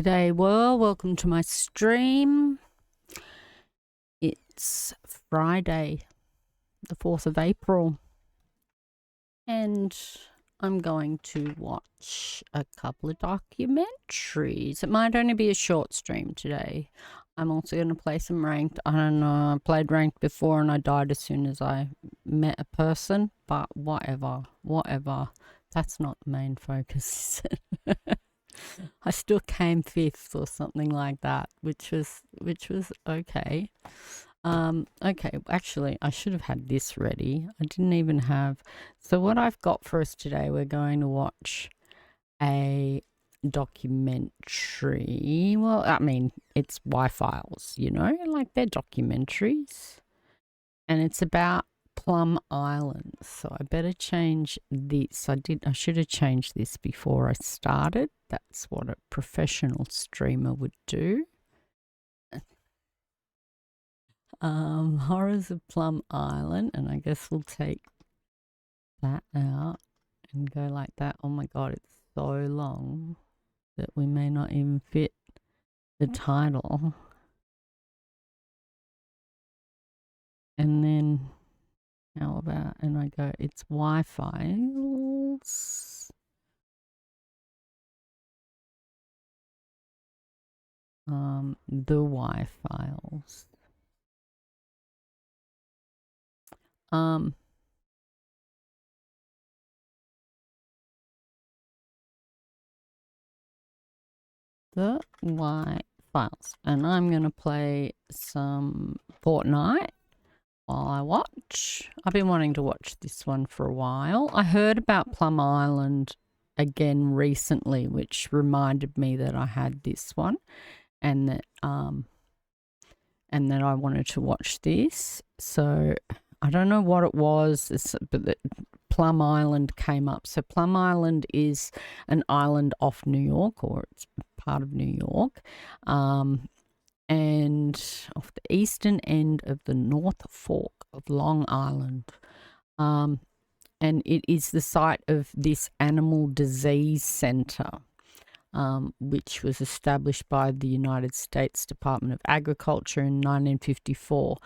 G'day world, welcome to my stream. It's Friday, the 4th of April, and I'm going to watch a couple of documentaries. It might only be a short stream today. I'm also going to play some ranked. I don't know, I played ranked before and I died as soon as I met a person, but whatever. That's not the main focus. I still came 5th or something like that, which was okay. Okay, actually, I should have had this ready. I didn't even have. So what I've got for us today, we're going to watch a documentary. Well, I mean, it's Y-Files, you know, like they're documentaries, and it's about Plum Island. So I better change this. I should have changed this before I started. That's what a professional streamer would do. Horrors of Plum Island, and I guess we'll take that out and go like that. Oh my god, it's so long that we may not even fit the title. And then how about, and I go, it's Y-Files. The Y-Files. The Y-Files. And I'm going to play some Fortnite while I watch. I've been wanting to watch this one for a while. I heard about Plum Island again recently, which reminded me that I had this one and that I wanted to watch this. So I don't know what it was, but the Plum Island came up. So Plum Island is an island off New York, or it's part of New York, and off the eastern end of the North Fork of Long Island. And it is the site of this animal disease center, which was established by the United States Department of Agriculture in 1954.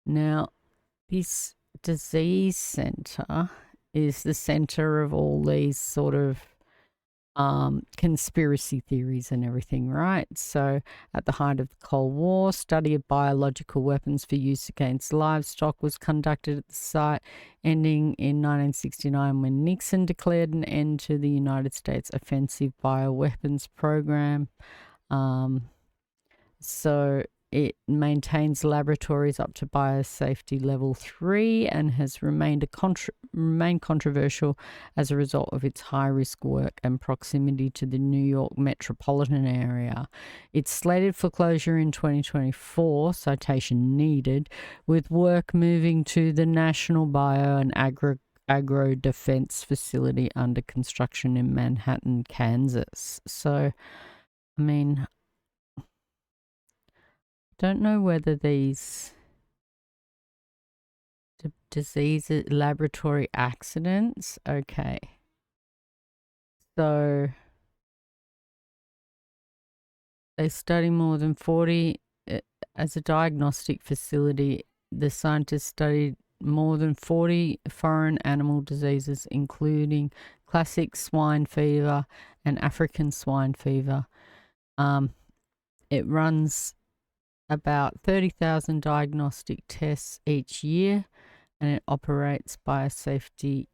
Now, this disease center is the center of all these sort of conspiracy theories and everything, right? So at the height of the Cold War, study of biological weapons for use against livestock was conducted at the site, ending in 1969 when Nixon declared an end to the United States offensive bioweapons program. So it maintains laboratories up to biosafety level 3 and has remained controversial as a result of its high-risk work and proximity to the New York metropolitan area. It's slated for closure in 2024, citation needed, with work moving to the National Bio and Agro Defense Facility under construction in Manhattan, Kansas. So, I mean, don't know whether these diseases, laboratory accidents. Okay. So they study more than 40 as a diagnostic facility. The scientists studied more than 40 foreign animal diseases, including classic swine fever and African swine fever. It runs about 30,000 diagnostic tests each year, and it operates biosafety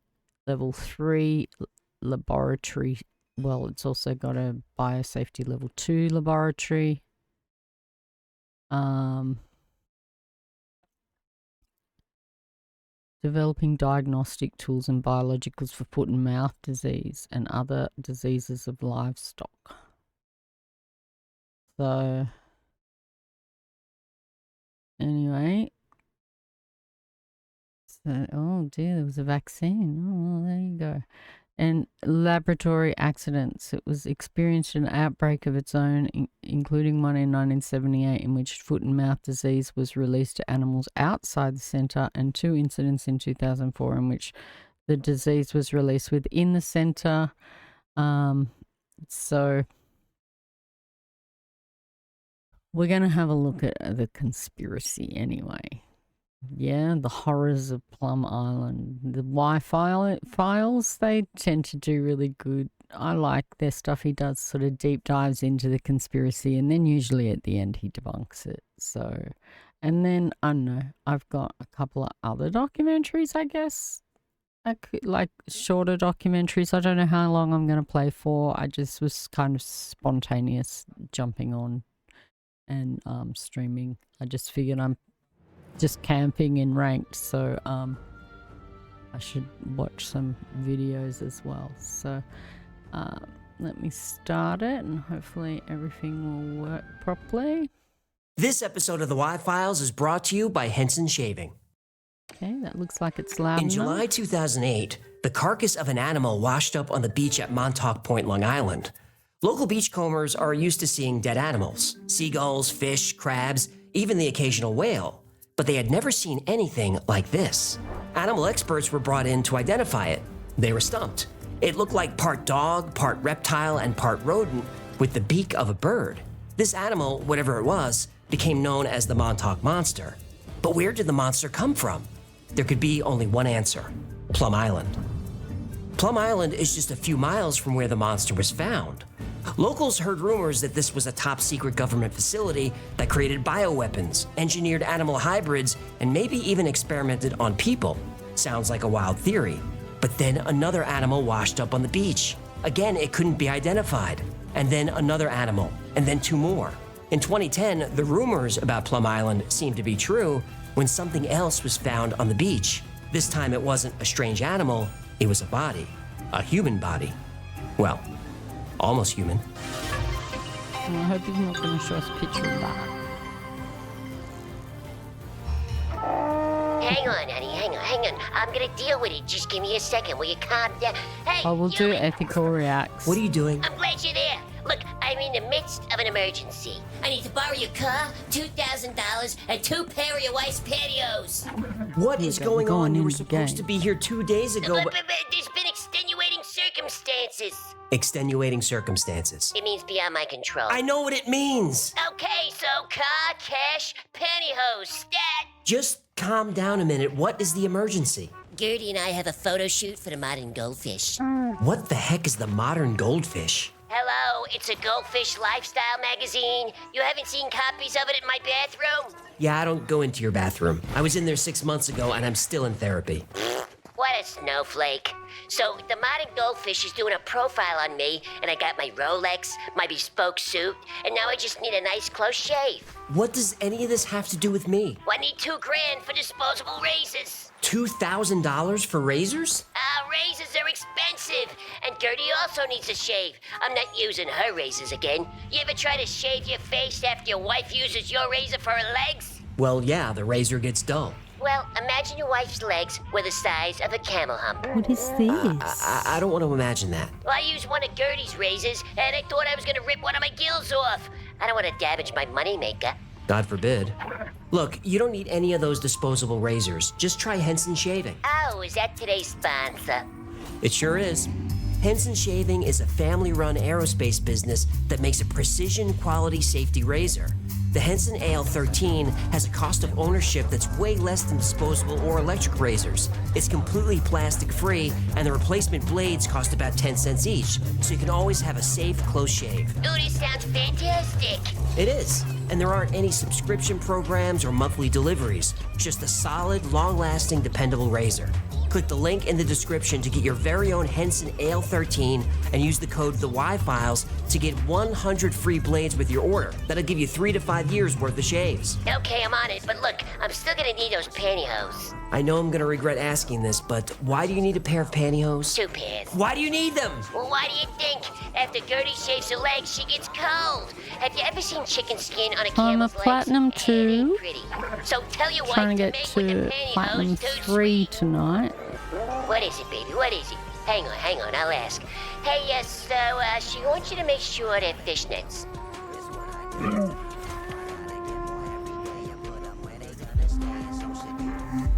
level 3 laboratory. Well, it's also got a biosafety level 2 laboratory. Developing diagnostic tools and biologicals for foot and mouth disease and other diseases of livestock. So anyway, so, oh dear, there was a vaccine. Oh, well, there you go. And laboratory accidents. It was experienced an outbreak of its own, including one in 1978 in which foot and mouth disease was released to animals outside the center, and 2 incidents in 2004 in which the disease was released within the center. So we're going to have a look at the conspiracy anyway. Yeah, the horrors of Plum Island. The Wi-Fi files, they tend to do really good. I like their stuff. He does sort of deep dives into the conspiracy, and then usually at the end he debunks it. So, and then, I don't know, I've got a couple of other documentaries, I guess. Like shorter documentaries. I don't know how long I'm going to play for. I just was kind of spontaneous jumping on and streaming. I just figured I'm just camping in ranked, so I should watch some videos as well. So let me start it and hopefully everything will work properly. This episode of the Y-Files is brought to you by Henson Shaving. Okay, that looks like it's loud In July 2008, the carcass of an animal washed up on the beach at Montauk Point, Long Island. Local beachcombers are used to seeing dead animals, seagulls, fish, crabs, even the occasional whale. But they had never seen anything like this. Animal experts were brought in to identify it. They were stumped. It looked like part dog, part reptile, and part rodent with the beak of a bird. This animal, whatever it was, became known as the Montauk Monster. But where did the monster come from? There could be only one answer: Plum Island. Plum Island is just a few miles from where the monster was found. Locals heard rumors that this was a top-secret government facility that created bioweapons, engineered animal hybrids, and maybe even experimented on people. Sounds like a wild theory. But then another animal washed up on the beach. Again, it couldn't be identified. And then another animal, and then two more. In 2010, the rumors about Plum Island seemed to be true when something else was found on the beach. This time it wasn't a strange animal, it was a body. A human body. Well, almost human. Well, I hope he's not going to show us a picture of that. Hang on, honey, hang on. I'm gonna deal with it. Just give me a second. Will you calm down? Hey, I will do human. ethical reacts. What are you doing? I'm glad you're there. Look, I'm in the midst of an emergency. I need to borrow your car, $2,000, and 2 pair of your wife's patios. What is going on? You were in the supposed to game. be here 2 days ago, But there's been extenuating circumstances. Extenuating circumstances. It means beyond my control. I know what it means. Okay, so car, cash, pantyhose, stat. Just calm down a minute. What is the emergency? Gertie and I have a photo shoot for the modern goldfish. What the heck is the modern goldfish? Hello, it's a goldfish lifestyle magazine. You haven't seen copies of it in my bathroom? Yeah, I don't go into your bathroom. I was in there 6 months ago and I'm still in therapy. What a snowflake. So the modern goldfish is doing a profile on me, and I got my Rolex, my bespoke suit, and now I just need a nice close shave. What does any of this have to do with me? Well, I need $2,000 for disposable razors. $2,000 for razors? Razors are expensive, and Gertie also needs a shave. I'm not using her razors again. You ever try to shave your face after your wife uses your razor for her legs? Well, yeah, the razor gets dull. Well, imagine your wife's legs were the size of a camel hump. What is this? I don't want to imagine that. Well, I used one of Gertie's razors, and I thought I was gonna rip one of my gills off. I don't want to damage my moneymaker. God forbid. Look, you don't need any of those disposable razors. Just try Henson Shaving. Oh, is that today's sponsor? It sure is. Henson Shaving is a family-run aerospace business that makes a precision quality safety razor. The Henson AL13 has a cost of ownership that's way less than disposable or electric razors. It's completely plastic-free, and the replacement blades cost about 10 cents each, so you can always have a safe, close shave. Ooh, this sounds fantastic. It is, and there aren't any subscription programs or monthly deliveries, just a solid, long-lasting, dependable razor. Click the link in the description to get your very own Henson AL13 and use the code THE-Y-FILES to get 100 free blades with your order. That'll give you 3 to 5 years worth of shaves. Okay, I'm on it, but look, I'm still gonna need those pantyhose. I know I'm gonna regret asking this, but why do you need a pair of pantyhose? 2 pairs. Why do you need them? Well, why do you think? After Gertie shaves her legs, she gets cold. Have you ever seen chicken skin on a I'm a camel's legs? platinum It 2. ain't pretty. So tell your wife Trying to to get make with the to platinum pantyhose too 3 sweet. tonight. What is it, baby? What is it? Hang on, I'll ask. Hey, so, she wants you to make sure they're fishnets.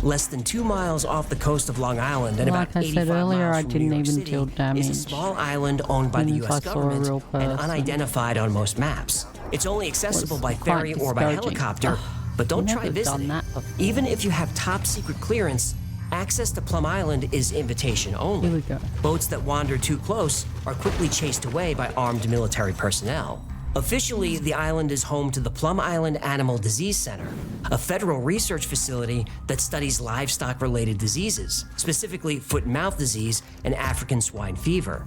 Less than 2 miles off the coast of Long Island and Like about I 85 said earlier, miles I from didn't New York even City deal damage is a small island owned by the even if U.S. I saw a government real and person. unidentified on most maps. It's only accessible was by quite ferry or by discouraging. helicopter, but don't try Never done visiting. that before. Even if you have top secret clearance, access to Plum Island is invitation only. Here we go. Boats that wander too close are quickly chased away by armed military personnel. Officially, the island is home to the Plum Island Animal Disease Center, a federal research facility that studies livestock-related diseases, specifically foot and mouth disease and African swine fever.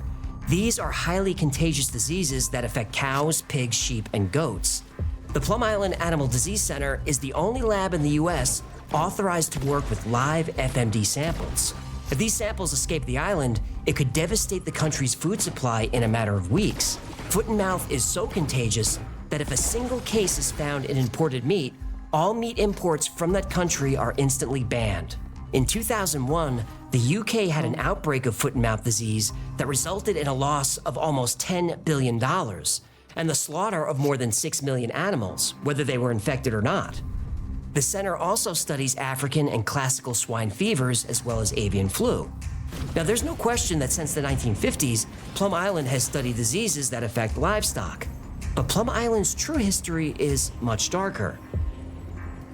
These are highly contagious diseases that affect cows, pigs, sheep, and goats. The Plum Island Animal Disease Center is the only lab in the U.S. authorized to work with live FMD samples. If these samples escape the island, it could devastate the country's food supply in a matter of weeks. Foot and mouth is so contagious that if a single case is found in imported meat, all meat imports from that country are instantly banned. In 2001, the UK had an outbreak of foot and mouth disease that resulted in a loss of almost $10 billion and the slaughter of more than 6 million animals, whether they were infected or not. The center also studies African and classical swine fevers as well as avian flu. Now, there's no question that since the 1950s, Plum Island has studied diseases that affect livestock. But Plum Island's true history is much darker.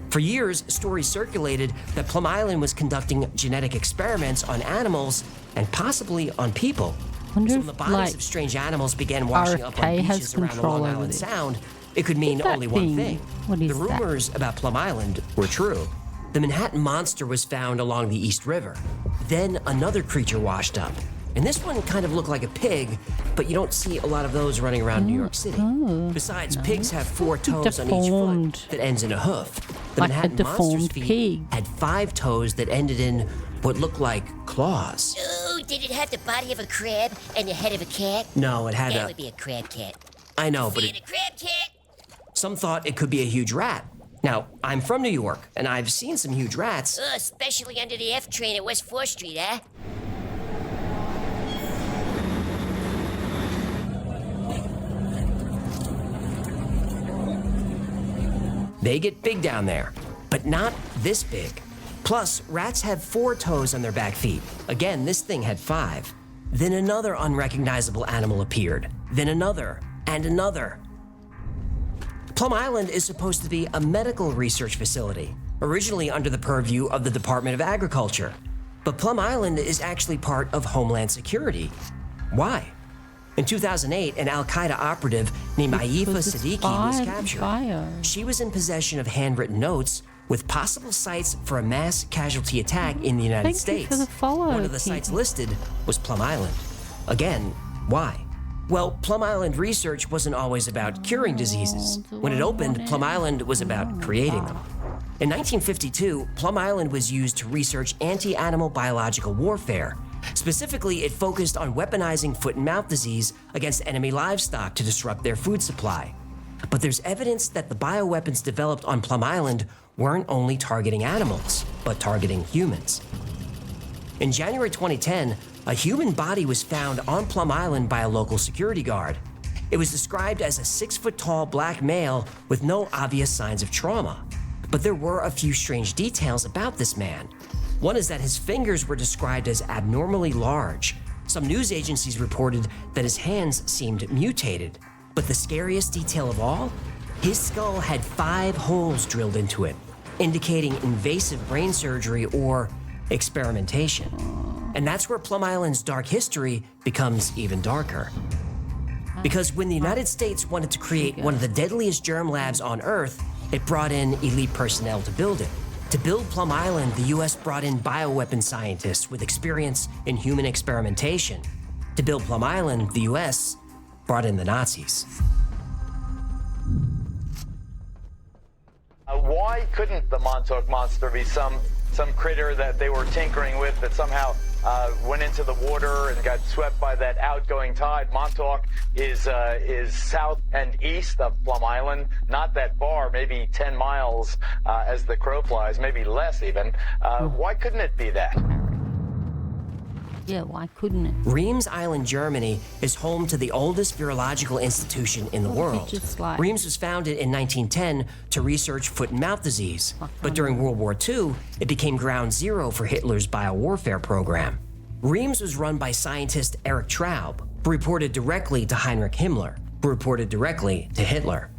For years, stories circulated that Plum Island was conducting genetic experiments on animals and possibly on people. Wonder So when if, the bodies like, of strange animals began washing up on RFK has beaches around the control Long over Island this. Sound, it could mean What's that only one thing? thing. What is The that? rumors about Plum Island were true. The Manhattan Monster was found along the East River. Then another creature washed up. And this one kind of looked like a pig, but you don't see a lot of those running around New York City. Besides, pigs have 4 toes on each Deformed. foot that ends in a hoof. The Like a Manhattan Monster's deformed feet pig. had 5 toes that ended in what looked like claws. Oh, did it have the body of a crab and the head of a cat? No, it had That a... would be a crab cat. I know, but And a crab cat? some thought it could be a huge rat. Now, I'm from New York, and I've seen some huge rats. Oh, especially under the F train at West 4th Street, huh? They get big down there, but not this big. Plus, rats have 4 toes on their back feet. Again, this thing had 5. Then another unrecognizable animal appeared. Then another, and another. Plum Island is supposed to be a medical research facility, originally under the purview of the Department of Agriculture. But Plum Island is actually part of Homeland Security. Why? In 2008, an Al-Qaeda operative named Aifa Because it's Siddiqui was fire- captured. fire. She was in possession of handwritten notes with possible sites for a mass casualty attack in the United Thank you States. for the follow, One of the sites Keaton. listed was Plum Island. Again, why? Well, Plum Island research wasn't always about curing diseases. When it opened, Plum Island was about creating them. In 1952, Plum Island was used to research anti-animal biological warfare. Specifically, it focused on weaponizing foot and mouth disease against enemy livestock to disrupt their food supply. But there's evidence that the bioweapons developed on Plum Island weren't only targeting animals, but targeting humans. In January 2010, a human body was found on Plum Island by a local security guard. It was described as a 6-foot-tall black male with no obvious signs of trauma. But there were a few strange details about this man. One is that his fingers were described as abnormally large. Some news agencies reported that his hands seemed mutated. But the scariest detail of all? His skull had 5 holes drilled into it, indicating invasive brain surgery or experimentation. And that's where Plum Island's dark history becomes even darker. Because when the United States wanted to create one of the deadliest germ labs on Earth, it brought in elite personnel to build it. To build Plum Island, the US brought in bioweapon scientists with experience in human experimentation. To build Plum Island, the US brought in the Nazis. Why couldn't the Montauk Monster be some critter that they were tinkering with that somehow went into the water and got swept by that outgoing tide? Montauk is south and east of Plum Island, not that far, maybe 10 miles as the crow flies, maybe less even. Why couldn't it be that? Yeah, why couldn't it? Reims Island, Germany is home to the oldest virological institution in the world. just like- Reims was founded in 1910 to research foot and mouth disease. But during World War II, it became ground zero for Hitler's biowarfare program. Reims was run by scientist Erich Traub, who reported directly to Heinrich Himmler, who reported directly to Hitler.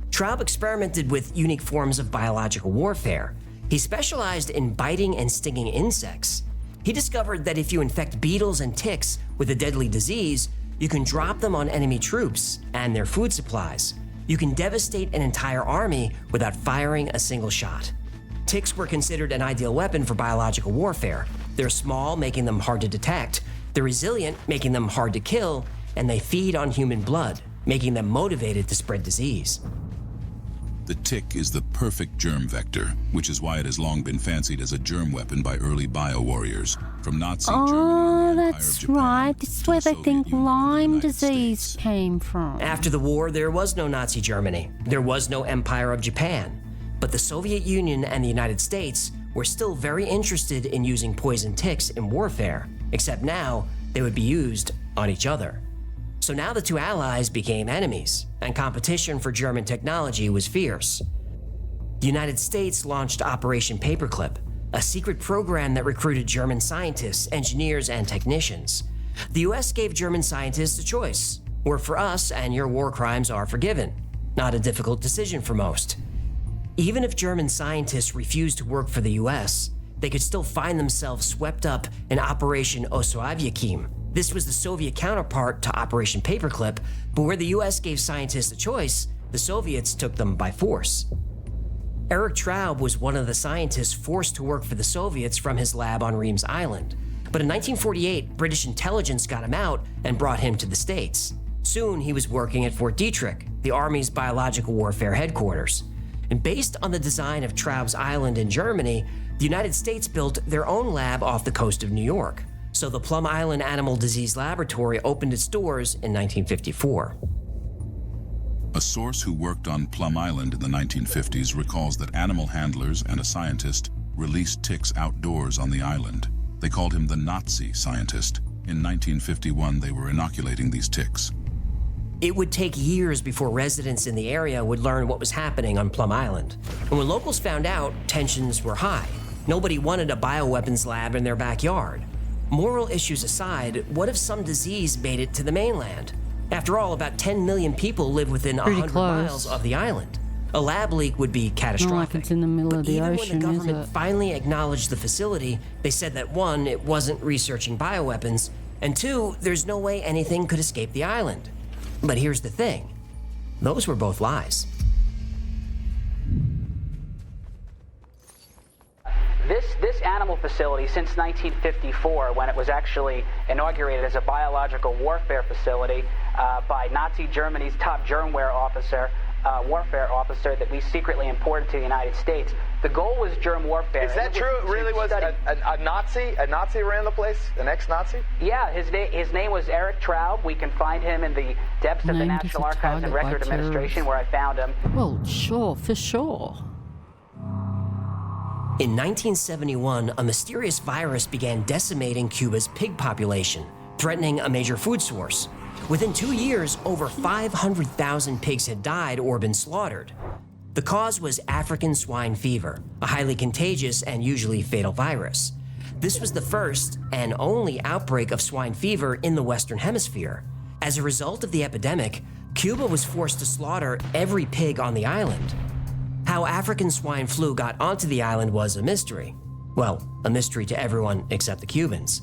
Traub experimented with unique forms of biological warfare. He specialized in biting and stinging insects. He discovered that if you infect beetles and ticks with a deadly disease, you can drop them on enemy troops and their food supplies. You can devastate an entire army without firing a single shot. Ticks were considered an ideal weapon for biological warfare. They're small, making them hard to detect. They're resilient, making them hard to kill. And they feed on human blood, making them motivated to spread disease. The tick is the perfect germ vector, which is why it has long been fancied as a germ weapon by early bio-warriors, from Nazi Germany and the Empire that's of Japan right. This is to where the they Soviet think Union and the Lyme United disease States. came from. After the war, there was no Nazi Germany. There was no Empire of Japan. But the Soviet Union and the United States were still very interested in using poison ticks in warfare, except now they would be used on each other. So now the two allies became enemies, and competition for German technology was fierce. The United States launched Operation Paperclip, a secret program that recruited German scientists, engineers, and technicians. The US gave German scientists a choice: work for us and your war crimes are forgiven. Not a difficult decision for most. Even if German scientists refused to work for the US, they could still find themselves swept up in Operation aussiemum. This was the Soviet counterpart to Operation Paperclip, but where the US gave scientists a choice, the Soviets took them by force. Eric Traub was one of the scientists forced to work for the Soviets from his lab on Reams Island. But in 1948, British intelligence got him out and brought him to the States. Soon, he was working at Fort Detrick, the Army's biological warfare headquarters. And based on the design of Traub's island in Germany, the United States built their own lab off the coast of New York. So the Plum Island Animal Disease Laboratory opened its doors in 1954. A source who worked on Plum Island in the 1950s recalls that animal handlers and a scientist released ticks outdoors on the island. They called him the Nazi scientist. In 1951, they were inoculating these ticks. It would take years before residents in the area would learn what was happening on Plum Island. And when locals found out, tensions were high. Nobody wanted a bioweapons lab in their backyard. Moral issues aside, what if some disease made it to the mainland? After all, about 10 million people live within Pretty 100 close. miles of the island. A lab leak would be catastrophic. Not like it's in the middle But of the even ocean, when the is government it? finally acknowledged the facility, they said that one, it wasn't researching bioweapons, and two, there's no way anything could escape the island. But here's the thing. Those were both lies. This animal facility, since 1954, when it was actually inaugurated as a biological warfare facility by Nazi Germany's top warfare officer that we secretly imported to the United States. The goal was germ warfare. Is that true? It really was a Nazi? A Nazi ran the place? An ex-Nazi? Yeah, his name was Eric Traub. We can find him in the depths of the Named as National a Archives and target by Record Administration, where I found him. Well, sure, for sure. In 1971, a mysterious virus began decimating Cuba's pig population, threatening a major food source. Within 2 years, over 500,000 pigs had died or been slaughtered. The cause was African swine fever, a highly contagious and usually fatal virus. This was the first and only outbreak of swine fever in the Western Hemisphere. As a result of the epidemic, Cuba was forced to slaughter every pig on the island. How African swine flu got onto the island was a mystery. Well, a mystery to everyone except the Cubans.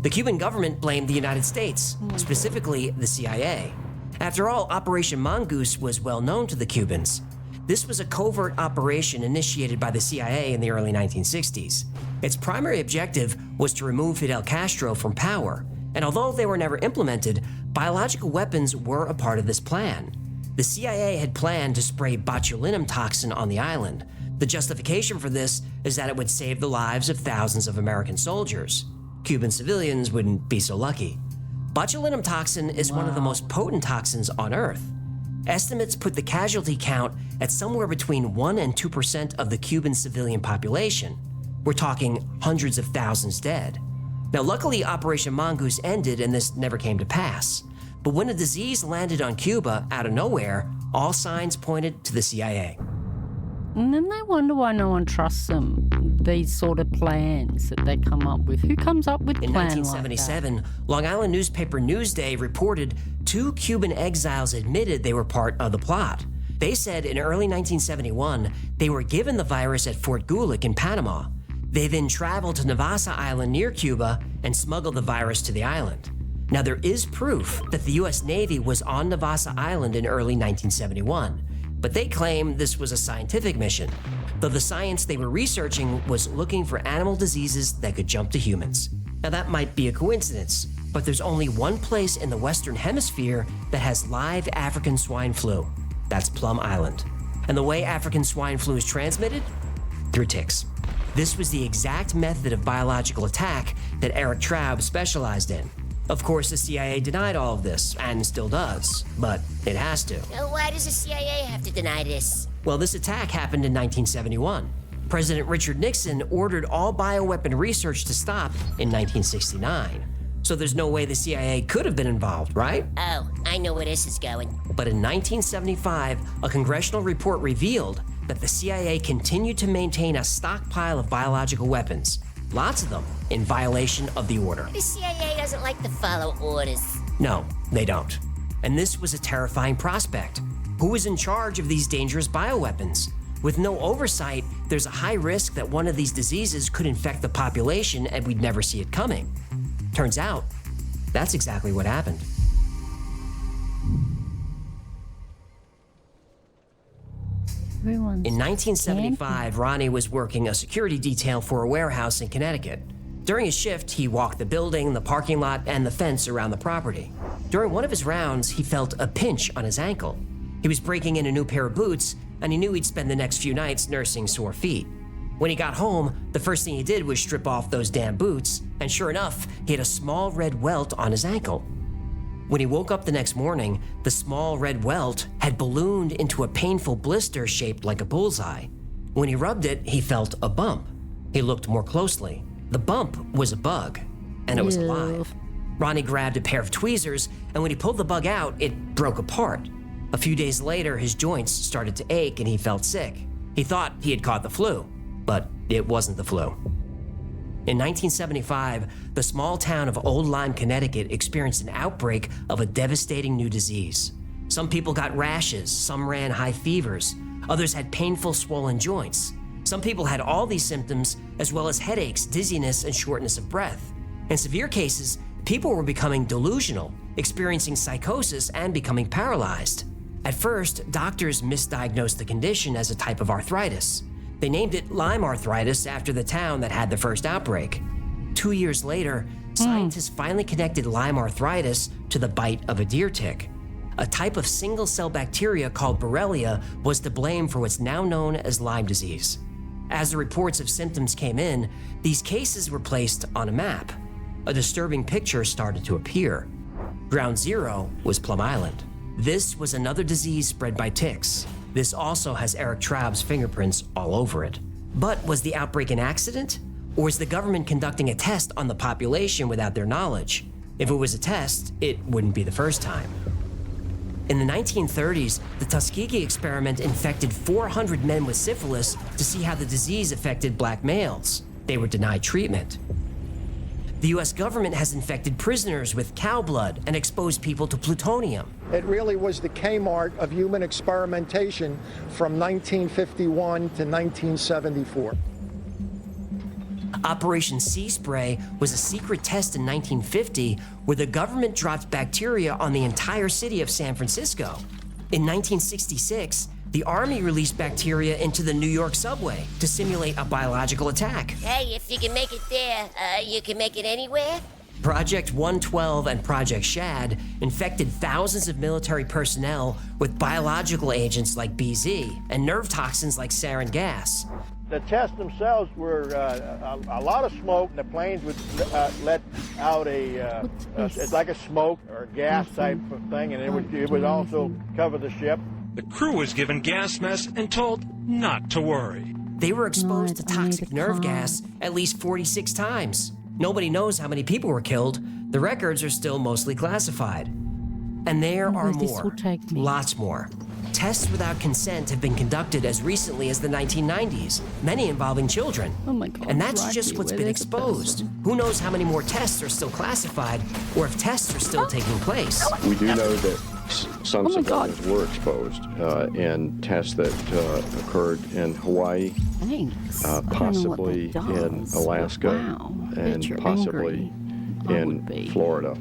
The Cuban government blamed the United States, specifically the CIA. After all, Operation Mongoose was well known to the Cubans. This was a covert operation initiated by the CIA in the early 1960s. Its primary objective was to remove Fidel Castro from power, and although they were never implemented, biological weapons were a part of this plan. The CIA had planned to spray botulinum toxin on the island. The justification for this is that it would save the lives of thousands of American soldiers. Cuban civilians wouldn't be so lucky. Botulinum toxin is one of the most potent toxins on Earth. Estimates put the casualty count at somewhere between 1% and 2% of the Cuban civilian population. We're talking hundreds of thousands dead. Now, luckily, Operation Mongoose ended and this never came to pass. But when a disease landed on Cuba out of nowhere, all signs pointed to the CIA. And then they wonder why no one trusts them. These sort of plans that they come up with. Who comes up with In plans 1977, like Long Island newspaper Newsday reported 2 Cuban exiles admitted they were part of the plot. They said in early 1971, they were given the virus at Fort Gulick in Panama. They then traveled to Navassa Island near Cuba and smuggled the virus to the island. Now, there is proof that the US Navy was on Navassa Island in early 1971, but they claim this was a scientific mission, though the science they were researching was looking for animal diseases that could jump to humans. Now, that might be a coincidence, but there's only one place in the Western Hemisphere that has live African swine flu. That's Plum Island. And the way African swine flu is transmitted? Through ticks. This was the exact method of biological attack that Eric Traub specialized in. Of course, the CIA denied all of this, and still does, but it has to. Why does the CIA have to deny this? Well, this attack happened in 1971. President Richard Nixon ordered all bioweapon research to stop in 1969. So there's no way the CIA could have been involved, right? Oh, I know where this is going. But in 1975, a congressional report revealed that the CIA continued to maintain a stockpile of biological weapons, lots of them, in violation of the order. The CIA doesn't like to follow orders. No, they don't. And this was a terrifying prospect. Who was in charge of these dangerous bioweapons? With no oversight, there's a high risk that one of these diseases could infect the population and we'd never see it coming. Turns out, that's exactly what happened. Everyone's In 1975, Ronnie was working a security detail for a warehouse in Connecticut. During his shift, he walked the building, the parking lot, and the fence around the property. During one of his rounds, he felt a pinch on his ankle. He was breaking in a new pair of boots, and he knew he'd spend the next few nights nursing sore feet. When he got home, the first thing he did was strip off those damn boots, and sure enough, he had a small red welt on his ankle. When he woke up the next morning, the small red welt had ballooned into a painful blister shaped like a bullseye. When he rubbed it, he felt a bump. He looked more closely. The bump was a bug, and it was Ew. alive. Ronnie grabbed a pair of tweezers, and when he pulled the bug out, it broke apart. A few days later, his joints started to ache and he felt sick. He thought he had caught the flu, but it wasn't the flu. In 1975, the small town of Old Lyme, Connecticut experienced an outbreak of a devastating new disease. Some people got rashes, some ran high fevers, others had painful swollen joints. Some people had all these symptoms, as well as headaches, dizziness, and shortness of breath. In severe cases, people were becoming delusional, experiencing psychosis, and becoming paralyzed. At first, doctors misdiagnosed the condition as a type of arthritis. They named it Lyme arthritis after the town that had the first outbreak. 2 years later, scientists finally connected Lyme arthritis to the bite of a deer tick. A type of single-cell bacteria called Borrelia was to blame for what's now known as Lyme disease. As the reports of symptoms came in, these cases were placed on a map. A disturbing picture started to appear. Ground zero was Plum Island. This was another disease spread by ticks. This also has Eric Traub's fingerprints all over it. But was the outbreak an accident? Or is the government conducting a test on the population without their knowledge? If it was a test, it wouldn't be the first time. In the 1930s, the Tuskegee experiment infected 400 men with syphilis to see how the disease affected black males. They were denied treatment. The US government has infected prisoners with cow blood and exposed people to plutonium. It really was the Kmart of human experimentation from 1951 to 1974. Operation Sea Spray was a secret test in 1950 where the government dropped bacteria on the entire city of San Francisco. In 1966, the Army released bacteria into the New York subway to simulate a biological attack. Hey, if you can make it there, you can make it anywhere? Project 112 and Project Shad infected thousands of military personnel with biological agents like BZ and nerve toxins like sarin gas. The tests themselves were a lot of smoke. The planes would let out it's like a smoke or gas type of thing, and it would also cover the ship. The crew was given gas masks and told not to worry. They were exposed to toxic nerve gas at least 46 times. Nobody knows how many people were killed. The records are still mostly classified. And there are more, lots more. Tests without consent have been conducted as recently as the 1990s, many involving children. Oh my God, and that's Rocky, just what's where been there's a exposed. Who knows how many more tests are still classified, or if tests are still taking place. We do know that some civilians were exposed in tests that occurred in Hawaii, possibly in Alaska, and possibly in Florida.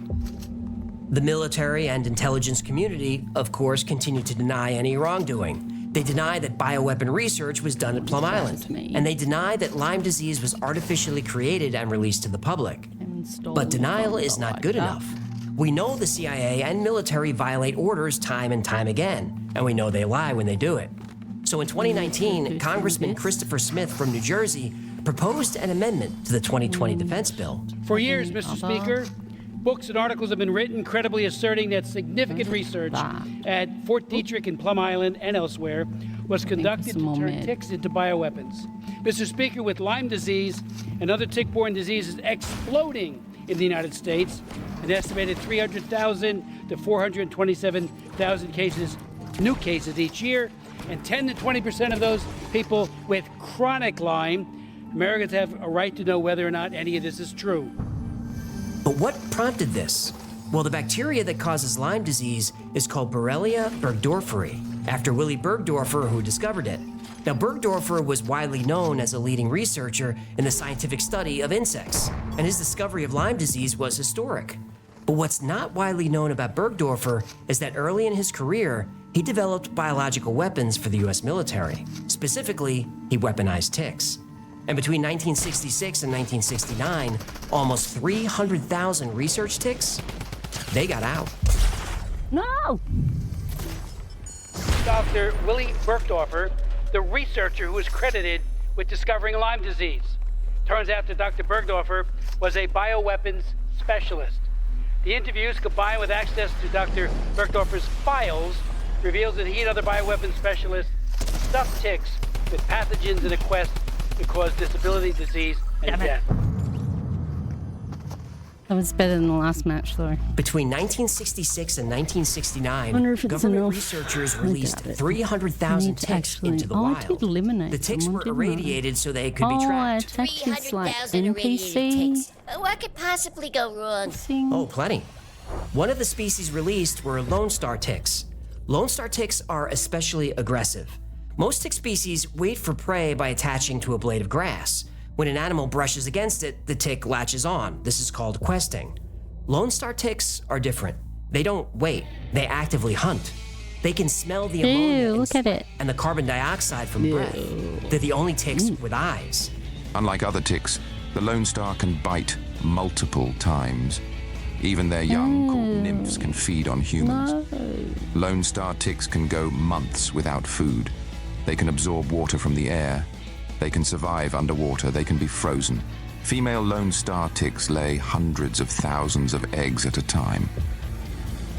The military and intelligence community, of course, continue to deny any wrongdoing. They deny that bioweapon research was done at Plum Island, and they deny that Lyme disease was artificially created and released to the public. But denial is not good enough. We know the CIA and military violate orders time and time again, and we know they lie when they do it. So in 2019, Congressman Christopher Smith from New Jersey proposed an amendment to the 2020 defense bill. For years, Mr. Speaker, books and articles have been written credibly asserting that significant research at Fort Detrick and Plum Island and elsewhere was conducted to turn ticks into bioweapons. Mr. Speaker, with Lyme disease and other tick-borne diseases exploding in the United States, an estimated 300,000 to 427,000 cases, new cases each year, and 10 to 20% of those people with chronic Lyme, Americans have a right to know whether or not any of this is true. But what prompted this? Well, the bacteria that causes Lyme disease is called Borrelia burgdorferi, after Willy Burgdorfer, who discovered it. Now, Burgdorfer was widely known as a leading researcher in the scientific study of insects, and his discovery of Lyme disease was historic. But what's not widely known about Burgdorfer is that early in his career, he developed biological weapons for the US military. Specifically, he weaponized ticks. And between 1966 and 1969, almost 300,000 research ticks, they got out. No! Dr. Willy Burgdorfer, the researcher who is credited with discovering Lyme disease. Turns out that Dr. Burgdorfer was a bioweapons specialist. The interviews, combined with access to Dr. Burgdorfer's files, reveals that he and other bioweapons specialists stuffed ticks with pathogens in a quest to cause disability, disease, and death. That was better than the last match, though. Between 1966 and 1969, government researchers released 300,000 ticks into the wild. The ticks were irradiated so they could be tracked. 300,000 irradiated ticks. What could possibly go wrong? Oh, plenty. One of the species released were Lone Star ticks. Lone Star ticks are especially aggressive. Most tick species wait for prey by attaching to a blade of grass. When an animal brushes against it, the tick latches on. This is called questing. Lone Star ticks are different. They don't wait, they actively hunt. They can smell the ammonia and the carbon dioxide from breath. They're the only ticks with eyes. Unlike other ticks, the Lone Star can bite multiple times. Even their young, called nymphs, can feed on humans. Lone Star ticks can go months without food. They can absorb water from the air. They can survive underwater. They can be frozen. Female Lone Star ticks lay hundreds of thousands of eggs at a time.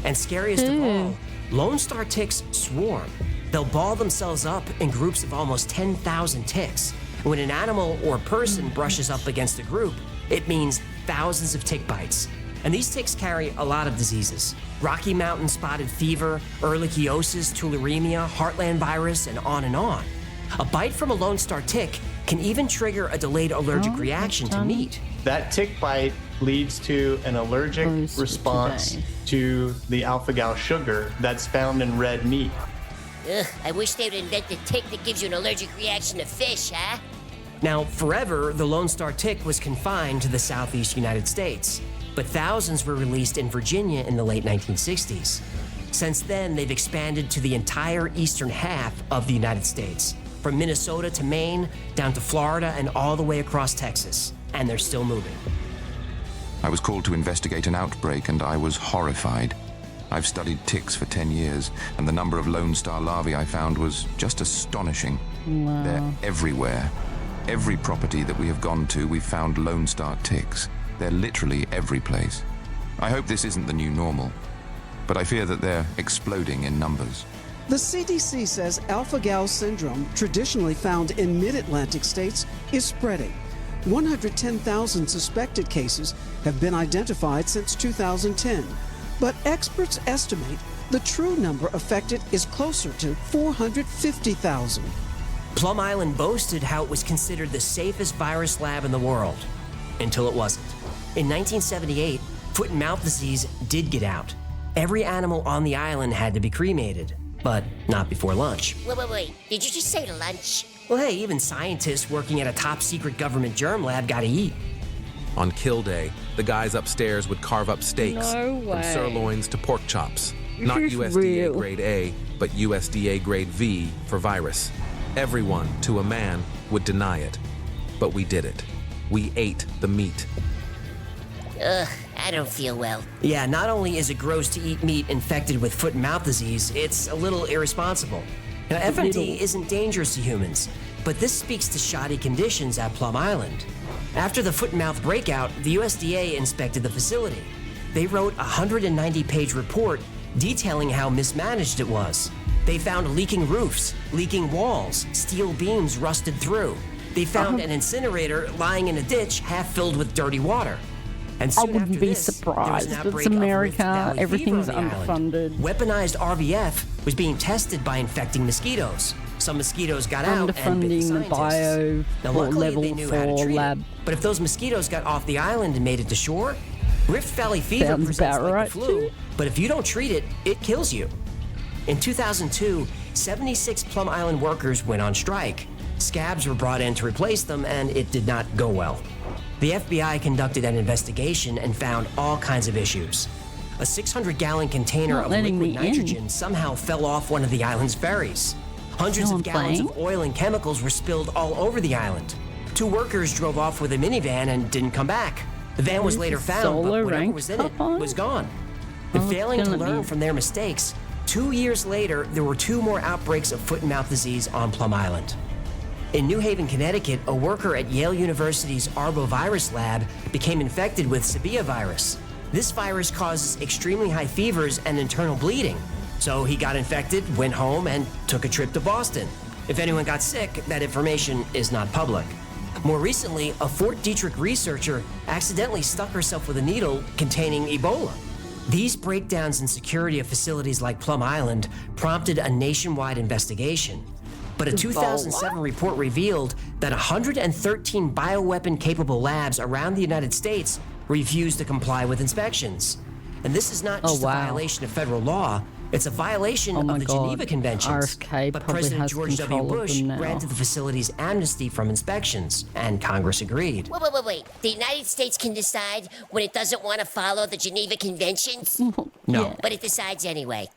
And scariest of all, Lone Star ticks swarm. They'll ball themselves up in groups of almost 10,000 ticks. When an animal or person brushes up against a group, it means thousands of tick bites. And these ticks carry a lot of diseases. Rocky Mountain spotted fever, ehrlichiosis, tularemia, heartland virus, and on and on. A bite from a Lone Star tick can even trigger a delayed allergic reaction to meat. That tick bite leads to an allergic response to the alpha-gal sugar that's found in red meat. Ugh, I wish they would invent the tick that gives you an allergic reaction to fish, huh? Now, forever, the Lone Star tick was confined to the southeast United States, but thousands were released in Virginia in the late 1960s. Since then, they've expanded to the entire eastern half of the United States, from Minnesota to Maine, down to Florida, and all the way across Texas. And they're still moving. I was called to investigate an outbreak, and I was horrified. I've studied ticks for 10 years, and the number of Lone Star larvae I found was just astonishing. Wow. They're everywhere. Every property that we have gone to, we've found Lone Star ticks. They're literally every place. I hope this isn't the new normal, but I fear that they're exploding in numbers. The CDC says alpha-gal syndrome, traditionally found in mid-Atlantic states, is spreading. 110,000 suspected cases have been identified since 2010, but experts estimate the true number affected is closer to 450,000. Plum Island boasted how it was considered the safest virus lab in the world, until it wasn't. In 1978, foot and mouth disease did get out. Every animal on the island had to be cremated, but not before lunch. Wait. Did you just say lunch? Well, hey, even scientists working at a top-secret government germ lab gotta eat. On kill day, the guys upstairs would carve up steaks, from sirloins to pork chops. Not USDA grade A, but USDA grade V for virus. Everyone, to a man, would deny it. But we did it. We ate the meat. Ugh, I don't feel well. Yeah, not only is it gross to eat meat infected with foot and mouth disease, it's a little irresponsible. Now, FMD isn't dangerous to humans, but this speaks to shoddy conditions at Plum Island. After the foot and mouth breakout, the USDA inspected the facility. They wrote a 190-page report detailing how mismanaged it was. They found leaking roofs, leaking walls, steel beams rusted through. They found an incinerator lying in a ditch half filled with dirty water. And I wouldn't be surprised. It's America. Everything's underfunded. Weaponized RVF was being tested by infecting mosquitoes. Some mosquitoes got out and bit the scientists. Bio now, luckily, level they knew how to treat it. But if those mosquitoes got off the island and made it to shore, Rift Valley fever presents like the flu. But if you don't treat it, it kills you. In 2002, 76 Plum Island workers went on strike. Scabs were brought in to replace them, and it did not go well. The FBI conducted an investigation and found all kinds of issues. A 600-gallon container of liquid nitrogen somehow fell off one of the island's ferries. Hundreds of gallons of oil and chemicals were spilled all over the island. 2 workers drove off with a minivan and didn't come back. The van was later found, but whatever was in it was gone. Failing to learn from their mistakes, 2 years later, there were 2 more outbreaks of foot and mouth disease on Plum Island. In New Haven, Connecticut, a worker at Yale University's arbovirus lab became infected with Sabia virus. This virus causes extremely high fevers and internal bleeding. So he got infected, went home, and took a trip to Boston. If anyone got sick, that information is not public. More recently, a Fort Detrick researcher accidentally stuck herself with a needle containing Ebola. These breakdowns in security of facilities like Plum Island prompted a nationwide investigation. But a 2007 report revealed that 113 bioweapon-capable labs around the United States refused to comply with inspections. And this is not just a violation of federal law, it's a violation of the Geneva Conventions. But President George W. Bush granted the facilities amnesty from inspections, and Congress agreed. Wait. The United States can decide when it doesn't want to follow the Geneva Conventions? No. But it decides anyway.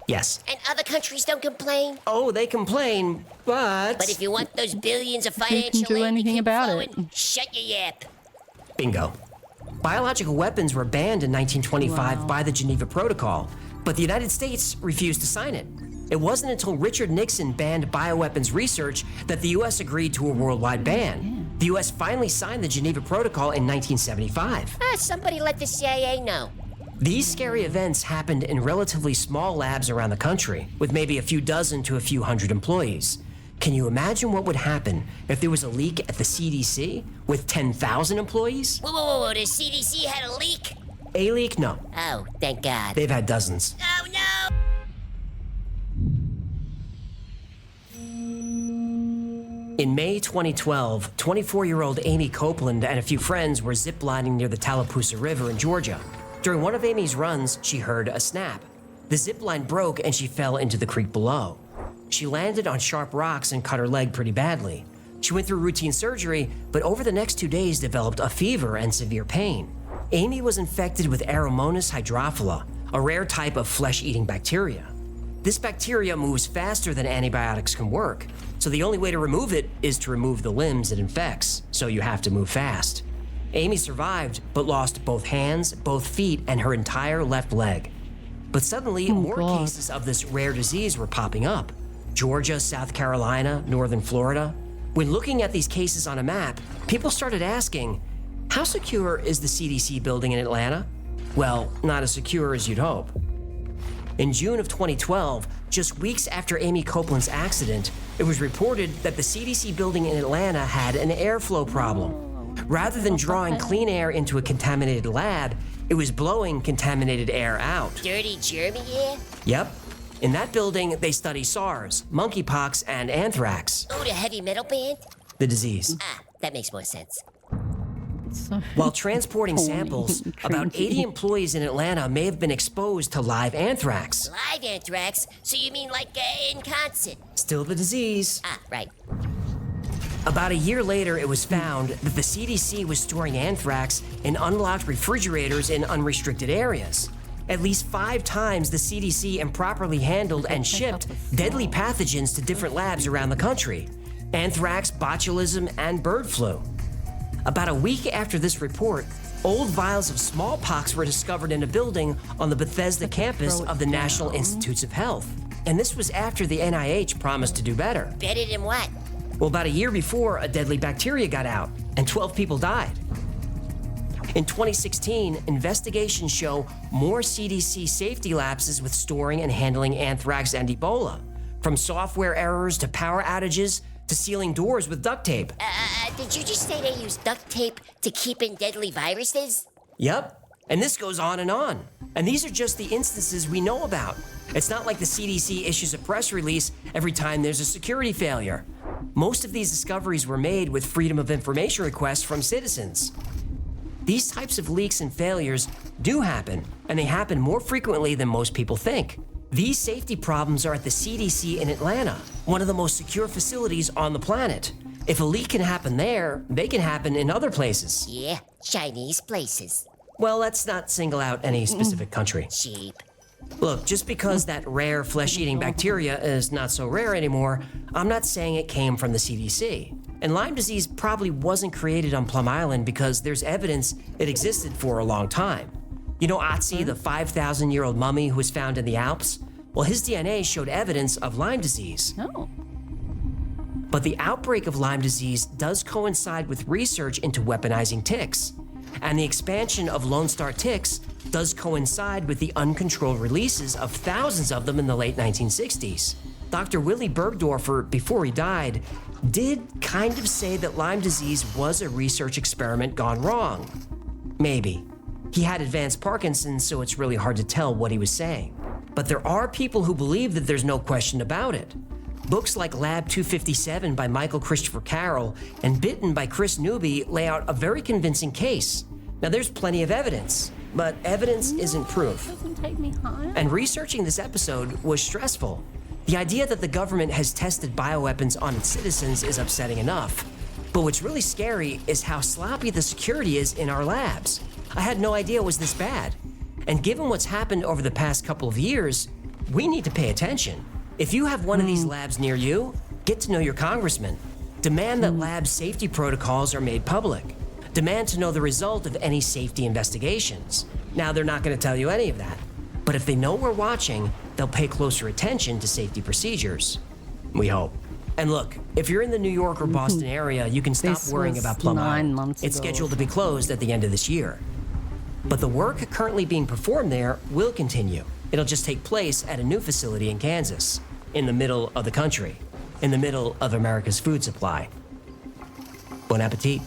Yes. And other countries don't complain? Oh, they complain, but... But if you want those billions of financial aid to keep flowing, shut your yap. Bingo. Biological weapons were banned in 1925 by the Geneva Protocol, but the United States refused to sign it. It wasn't until Richard Nixon banned bioweapons research that the U.S. agreed to a worldwide ban. The U.S. finally signed the Geneva Protocol in 1975. Somebody let the CIA know. These scary events happened in relatively small labs around the country, with maybe a few dozen to a few hundred employees. Can you imagine what would happen if there was a leak at the CDC with 10,000 employees? Whoa, the CDC had a leak? A leak? No. Oh, thank God. They've had dozens. Oh, no! In May 2012, 24-year-old Amy Copeland and a few friends were ziplining near the Tallapoosa River in Georgia. During one of Amy's runs, she heard a snap. The zip line broke and she fell into the creek below. She landed on sharp rocks and cut her leg pretty badly. She went through routine surgery, but over the next 2 days developed a fever and severe pain. Amy was infected with Aeromonas hydrophila, a rare type of flesh-eating bacteria. This bacteria moves faster than antibiotics can work, so the only way to remove it is to remove the limbs it infects, so you have to move fast. Amy survived, but lost both hands, both feet, and her entire left leg. But suddenly, more cases of this rare disease were popping up. Georgia, South Carolina, northern Florida. When looking at these cases on a map, people started asking, how secure is the CDC building in Atlanta? Well, not as secure as you'd hope. In June of 2012, just weeks after Amy Copeland's accident, it was reported that the CDC building in Atlanta had an airflow problem. Rather than drawing clean air into a contaminated lab, it was blowing contaminated air out. Dirty germy air? Yep. In that building, they study SARS, monkeypox, and anthrax. Oh, the heavy metal band? The disease. That makes more sense. While transporting samples, about 80 employees in Atlanta may have been exposed to live anthrax. Live anthrax? So you mean like in concert? Still the disease. Ah, right. About a year later, it was found that the CDC was storing anthrax in unlocked refrigerators in unrestricted areas. At least 5 times the CDC improperly handled and shipped deadly pathogens to different labs around the country. Anthrax, botulism, and bird flu. About a week after this report, old vials of smallpox were discovered in a building on the Bethesda campus of the National Institutes of Health. And this was after the NIH promised to do better. Better than what? Well, about a year before, a deadly bacteria got out, and 12 people died. In 2016, investigations show more CDC safety lapses with storing and handling anthrax and Ebola, from software errors to power outages to sealing doors with duct tape. Did you just say they use duct tape to keep in deadly viruses? Yep, and this goes on. And these are just the instances we know about. It's not like the CDC issues a press release every time there's a security failure. Most of these discoveries were made with Freedom of Information requests from citizens. These types of leaks and failures do happen, and they happen more frequently than most people think. These safety problems are at the CDC in Atlanta, one of the most secure facilities on the planet. If a leak can happen there, they can happen in other places. Yeah, Chinese places. Well, let's not single out any specific country. Cheap. Look, just because that rare flesh-eating bacteria is not so rare anymore, I'm not saying it came from the CDC. And Lyme disease probably wasn't created on Plum Island because there's evidence it existed for a long time. You know Otzi, the 5,000-year-old mummy who was found in the Alps? Well, his DNA showed evidence of Lyme disease. Oh. But the outbreak of Lyme disease does coincide with research into weaponizing ticks. And the expansion of Lone Star ticks does coincide with the uncontrolled releases of thousands of them in the late 1960s. Dr. Willy Bergdorfer, before he died, did kind of say that Lyme disease was a research experiment gone wrong. Maybe. He had advanced Parkinson's, so it's really hard to tell what he was saying. But there are people who believe that there's no question about it. Books like Lab 257 by Michael Christopher Carroll and Bitten by Chris Newby lay out a very convincing case. Now, there's plenty of evidence, but evidence isn't proof. Doesn't take me high. And researching this episode was stressful. The idea that the government has tested bioweapons on its citizens is upsetting enough. But what's really scary is how sloppy the security is in our labs. I had no idea it was this bad. And given what's happened over the past couple of years, we need to pay attention. If you have one of these labs near you, get to know your congressman. Demand that lab safety protocols are made public. Demand to know the result of any safety investigations. Now, they're not going to tell you any of that. But if they know we're watching, they'll pay closer attention to safety procedures. We hope. And look, if you're in the New York or Boston area, you can stop worrying about Plum Island. It's scheduled to be closed at the end of this year. But the work currently being performed there will continue. It'll just take place at a new facility in Kansas, in the middle of the country, in the middle of America's food supply. Bon appetit.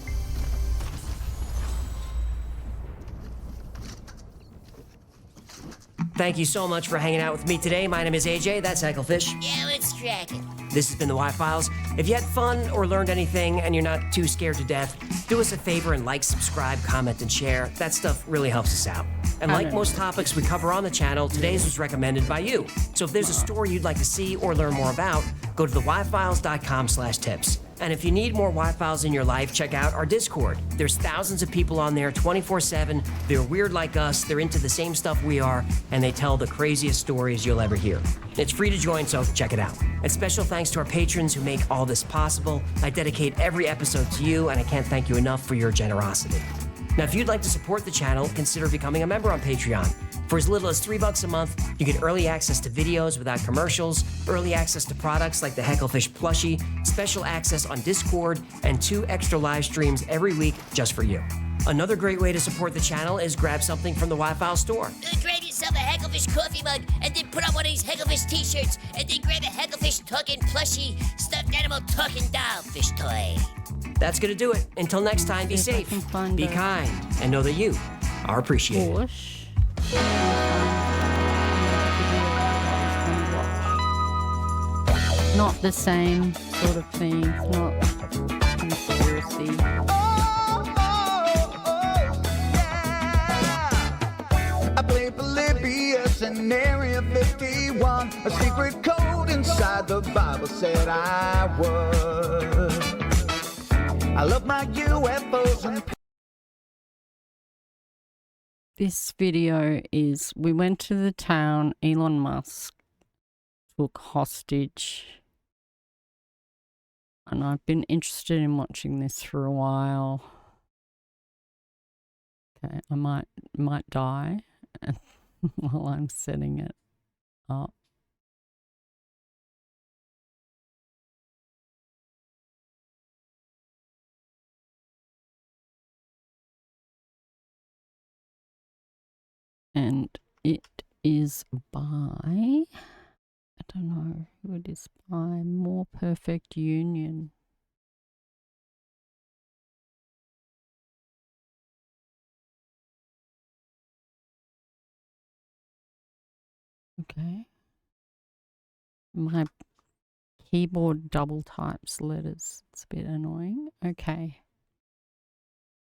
Thank you so much for hanging out with me today. My name is AJ, that's Hecklefish. Yeah, it's cracking. This has been the Y-Files. If you had fun or learned anything and you're not too scared to death, do us a favor and like, subscribe, comment, and share. That stuff really helps us out. And like most topics we cover on the channel, today's was recommended by you. So if there's a story you'd like to see or learn more about, go to theyfiles.com/tips. And if you need more Y-Files in your life, check out our Discord. There's thousands of people on there 24/7. They're weird like us, they're into the same stuff we are, and they tell the craziest stories you'll ever hear. It's free to join, so check it out. And special thanks to our patrons who make all this possible. I dedicate every episode to you, and I can't thank you enough for your generosity. Now, if you'd like to support the channel, consider becoming a member on Patreon. For as little as $3 a month, you get early access to videos without commercials, early access to products like the Hecklefish plushie, special access on Discord, and 2 extra live streams every week just for you. Another great way to support the channel is grab something from the Y-File store. Grab yourself a Hecklefish coffee mug, and then put on one of these Hecklefish t-shirts, and then grab a Hecklefish talking plushie, stuffed animal talking doll fish toy. That's gonna do it. Until next time, be safe, be kind, and know that you are appreciated. Not the same sort of thing. Not conspiracy. in Area 51. A secret code inside the Bible said I would. I love my UFOs and... This video is, we went to the town Elon Musk took hostage. And I've been interested in watching this for a while. Okay, I might die while I'm setting it up. And it is by, I don't know who it is by, More Perfect Union. Okay. My keyboard double types letters. It's a bit annoying. Okay.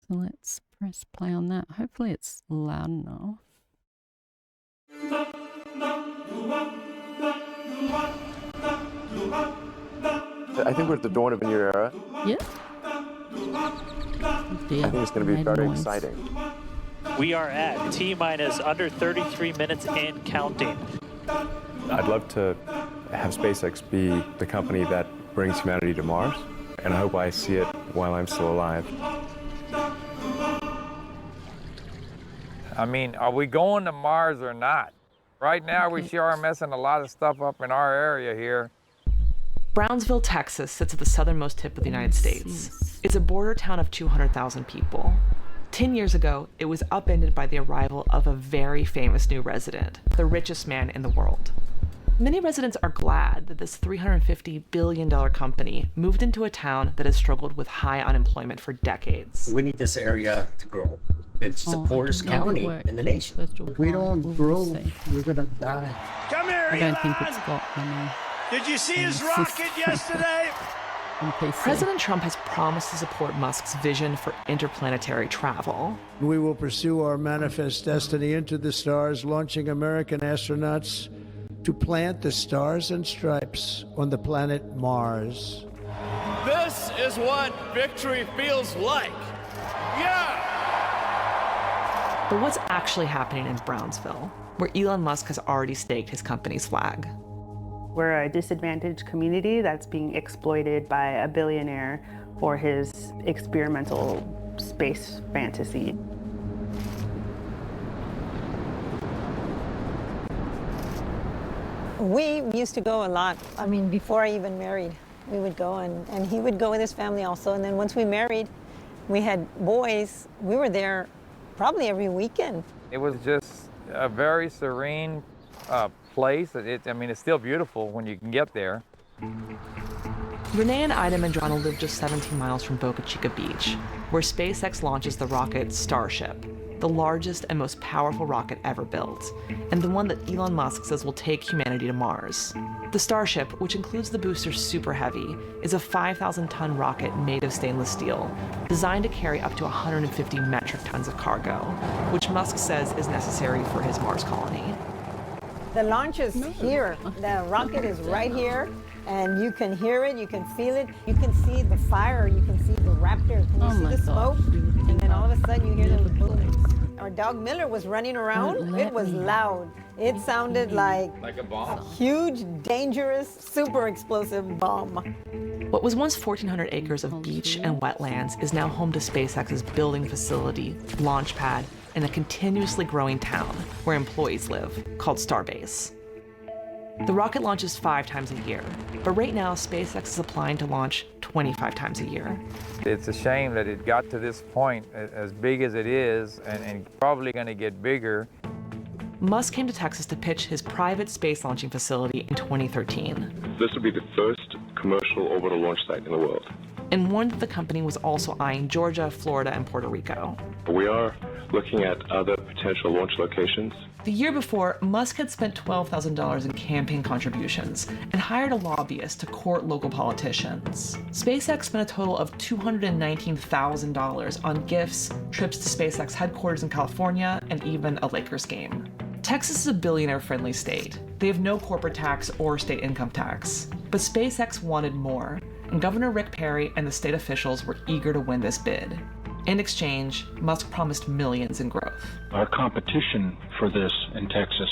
So let's press play on that. Hopefully it's loud enough. I think we're at the dawn of a new era. Yeah. I think it's going to be very exciting. We are at T-minus under 33 minutes and counting. I'd love to have SpaceX be the company that brings humanity to Mars, and I hope I see it while I'm still alive. I mean, are we going to Mars or not? Right now, we sure are messing a lot of stuff up in our area here. Brownsville, Texas sits at the southernmost tip of the United States. It's a border town of 200,000 people. 10 years ago, it was upended by the arrival of a very famous new resident, the richest man in the world. Many residents are glad that this $350 billion company moved into a town that has struggled with high unemployment for decades. We need this area to grow. It's the poorest county in the nation. If we don't grow, we're gonna die. Come here, I don't think it's got any. Did you see his rocket yesterday? President Trump has promised to support Musk's vision for interplanetary travel. We will pursue our manifest destiny into the stars, launching American astronauts to plant the stars and stripes on the planet Mars. This is what victory feels like. Yeah! But what's actually happening in Brownsville, where Elon Musk has already staked his company's flag? We're a disadvantaged community that's being exploited by a billionaire for his experimental space fantasy. We used to go a lot. I mean, before I even married, we would go, and he would go with his family also. And then once we married, we had boys. We were there probably every weekend. It was just a very serene place. I mean, it's still beautiful when you can get there. Renee and Ida Medrano live just 17 miles from Boca Chica Beach, where SpaceX launches the rocket Starship, the largest and most powerful rocket ever built, and the one that Elon Musk says will take humanity to Mars. The Starship, which includes the booster Super Heavy, is a 5,000-ton rocket made of stainless steel, designed to carry up to 150 metric tons of cargo, which Musk says is necessary for his Mars colony. The launch is here. The rocket is right here, and you can hear it, you can feel it, you can see the fire, you can see the Raptors, can you see the smoke? And then all of a sudden you hear those booms. Our dog Miller was running around. It was loud. It sounded like a bomb. A huge, dangerous, super explosive bomb. What was once 1,400 acres of beach and wetlands is now home to SpaceX's building facility, launch pad, and a continuously growing town where employees live, called Starbase. The rocket launches 5 times a year, but right now SpaceX is applying to launch 25 times a year. It's a shame that it got to this point, as big as it is, and probably going to get bigger. Musk came to Texas to pitch his private space launching facility in 2013. This would be the first commercial orbital launch site in the world. And warned that the company was also eyeing Georgia, Florida, and Puerto Rico. We are looking at other potential launch locations. The year before, Musk had spent $12,000 in campaign contributions and hired a lobbyist to court local politicians. SpaceX spent a total of $219,000 on gifts, trips to SpaceX headquarters in California, and even a Lakers game. Texas is a billionaire-friendly state. They have no corporate tax or state income tax. But SpaceX wanted more, and Governor Rick Perry and the state officials were eager to win this bid. In exchange, Musk promised millions in growth. Our competition for this in Texas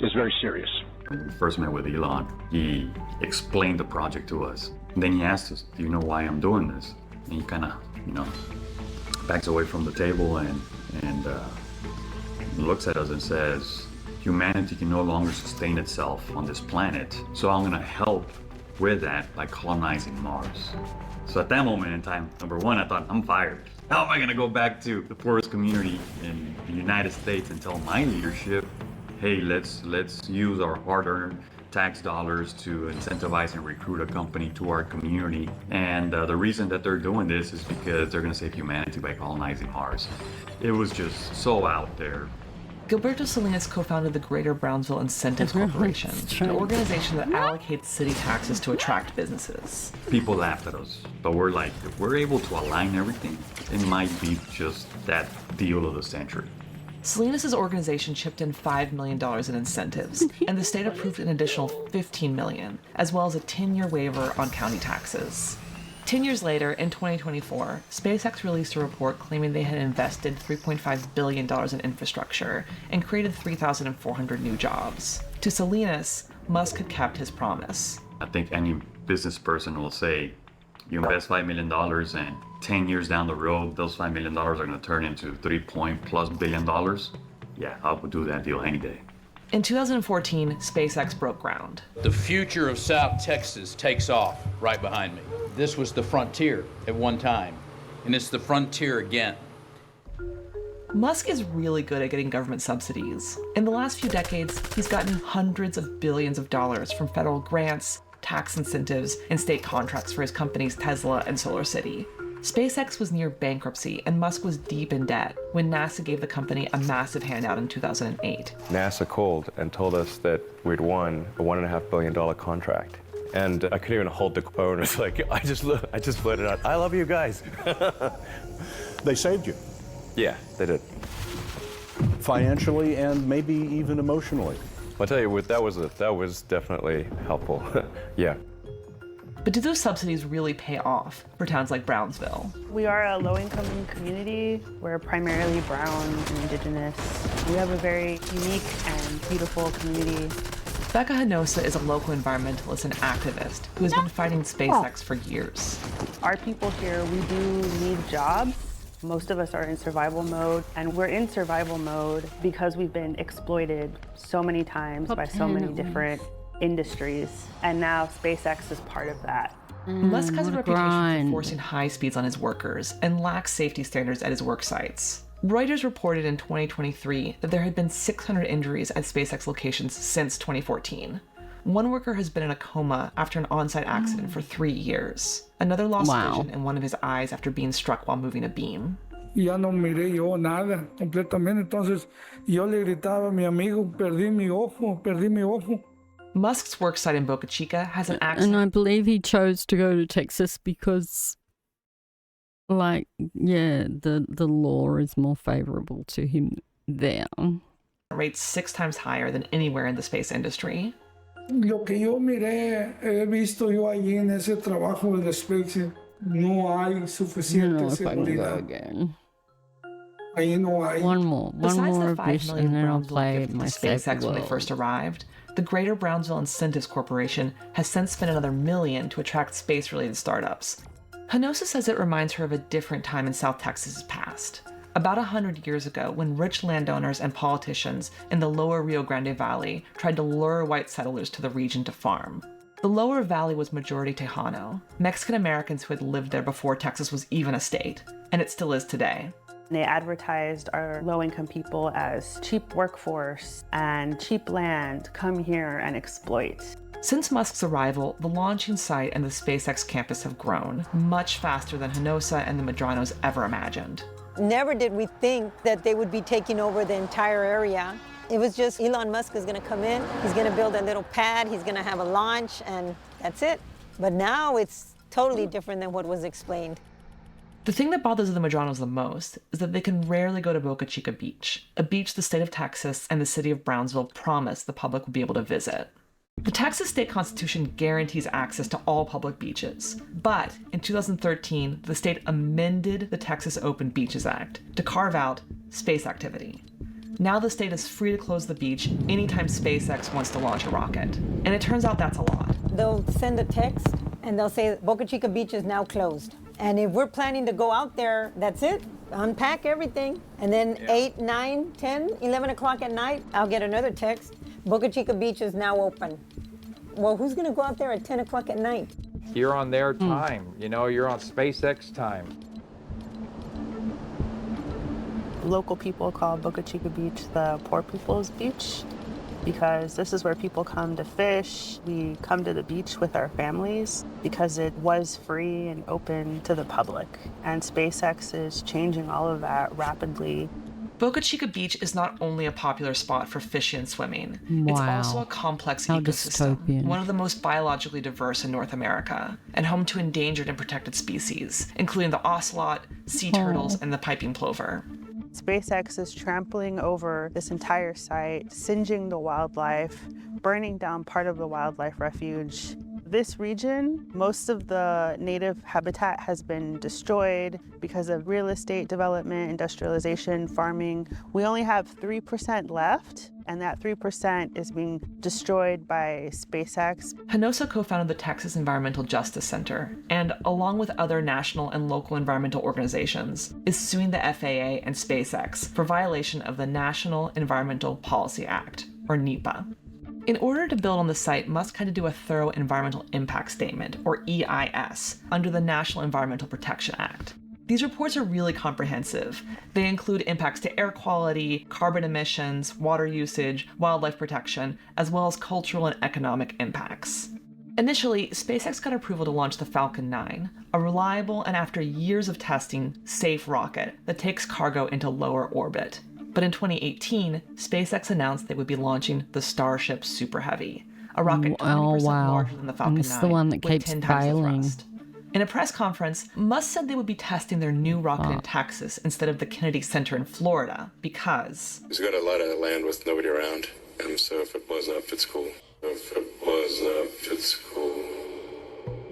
is very serious. When we first met with Elon, he explained the project to us. Then he asked us, do you know why I'm doing this? And he kind of, backs away from the table and looks at us and says, humanity can no longer sustain itself on this planet, so I'm gonna help with that by colonizing Mars. So at that moment in time, number one, I thought, I'm fired. How am I gonna go back to the poorest community in the United States and tell my leadership, hey, let's use our hard-earned tax dollars to incentivize and recruit a company to our community. And the reason that they're doing this is because they're gonna save humanity by colonizing Mars. It was just so out there. Gilberto Salinas co-founded the Greater Brownsville Incentives Corporation, an organization that allocates city taxes to attract businesses. People laughed at us, but we're like, if we're able to align everything, it might be just that deal of the century. Salinas' organization chipped in $5 million in incentives, and the state approved an additional $15 million, as well as a 10-year waiver on county taxes. 10 years later, in 2024, SpaceX released a report claiming they had invested $3.5 billion in infrastructure and created 3,400 new jobs. To Salinas, Musk had kept his promise. I think any business person will say, you invest $5 million and 10 years down the road, those $5 million are going to turn into $3+ billion. Yeah, I would do that deal any day. In 2014, SpaceX broke ground. The future of South Texas takes off right behind me. This was the frontier at one time, and it's the frontier again. Musk is really good at getting government subsidies. In the last few decades, he's gotten hundreds of billions of dollars from federal grants, tax incentives, and state contracts for his companies Tesla and SolarCity. SpaceX was near bankruptcy, and Musk was deep in debt when NASA gave the company a massive handout in 2008. NASA called and told us that we'd won a $1.5 billion contract. And I couldn't even hold the phone. It's like, I just blurted out, I love you guys. They saved you. Yeah, they did. Financially and maybe even emotionally. I'll tell you what, that was definitely helpful. Yeah. But do those subsidies really pay off for towns like Brownsville? We are a low-income community. We're primarily brown and indigenous. We have a very unique and beautiful community. Becca Hanosa is a local environmentalist and activist who has been fighting SpaceX for years. Our people here, we do need jobs. Most of us are in survival mode, and we're in survival mode because we've been exploited so many times by so many different industries, and now SpaceX is part of that. Musk has a reputation for forcing high speeds on his workers and lacks safety standards at his work sites. Reuters reported in 2023 that there had been 600 injuries at SpaceX locations since 2014. One worker has been in a coma after an on-site accident for 3 years. Another lost vision in one of his eyes after being struck while moving a beam. Ya no miré yo nada completamente, entonces yo le gritaba a mi amigo, perdí mi ojo. Musk's worksite in Boca Chica has an accident. And I believe he chose to go to Texas because, like, yeah, the law is more favorable to him there. Rates 6 times higher than anywhere in the space industry. Lo que yo miré, he visto yo allí en ese trabajo de SpaceX, no hay suficiente seguridad. Ahí no hay. One more of this, and then I'll play my SpaceX when they first arrived. The Greater Brownsville Incentives Corporation has since spent another $1 million to attract space-related startups. Hanosa says it reminds her of a different time in South Texas's past. About 100 years ago, when rich landowners and politicians in the lower Rio Grande Valley tried to lure white settlers to the region to farm. The lower valley was majority Tejano, Mexican Americans who had lived there before Texas was even a state, and it still is today. They advertised our low-income people as cheap workforce and cheap land, come here and exploit. Since Musk's arrival, the launching site and the SpaceX campus have grown, much faster than Hanosa and the Medranos ever imagined. Never did we think that they would be taking over the entire area. It was just Elon Musk is gonna come in, he's gonna build a little pad, he's gonna have a launch, and that's it. But now it's totally different than what was explained. The thing that bothers the Medranos the most is that they can rarely go to Boca Chica Beach, a beach the state of Texas and the city of Brownsville promised the public would be able to visit. The Texas state constitution guarantees access to all public beaches, but in 2013, the state amended the Texas Open Beaches Act to carve out space activity. Now the state is free to close the beach anytime SpaceX wants to launch a rocket. And it turns out that's a lot. They'll send a text and they'll say Boca Chica Beach is now closed. And if we're planning to go out there, that's it. Unpack everything. And then 8, 9, 10, 11 o'clock at night, I'll get another text. Boca Chica Beach is now open. Well, who's going to go out there at 10 o'clock at night? You're on their time. You know, you're on SpaceX time. Local people call Boca Chica Beach the poor people's beach because this is where people come to fish. We come to the beach with our families because it was free and open to the public. And SpaceX is changing all of that rapidly. Boca Chica Beach is not only a popular spot for fishing and swimming, Wow. it's also a complex How ecosystem, dystopian. one of the most biologically diverse in North America, and home to endangered and protected species, including the ocelot, sea turtles, and the piping plover. SpaceX is trampling over this entire site, singeing the wildlife, burning down part of the wildlife refuge. This region, most of the native habitat has been destroyed because of real estate development, industrialization, farming. We only have 3% left, and that 3% is being destroyed by SpaceX. Hinosa co-founded the Texas Environmental Justice Center, and along with other national and local environmental organizations, is suing the FAA and SpaceX for violation of the National Environmental Policy Act, or NEPA. In order to build on the site, Musk had to do a thorough environmental impact statement, or EIS, under the National Environmental Protection Act. These reports are really comprehensive. They include impacts to air quality, carbon emissions, water usage, wildlife protection, as well as cultural and economic impacts. Initially, SpaceX got approval to launch the Falcon 9, a reliable and after years of testing, safe rocket that takes cargo into lower orbit. But in 2018, SpaceX announced they would be launching the Starship Super Heavy, a rocket 20% larger than the Falcon 9, it's the one that with keeps 10 times the failing. thrust. In a press conference, Musk said they would be testing their new rocket in Texas instead of the Kennedy Center in Florida because He's got a lot of land with nobody around, so if it blows up, it's cool. If it blows up, it's cool.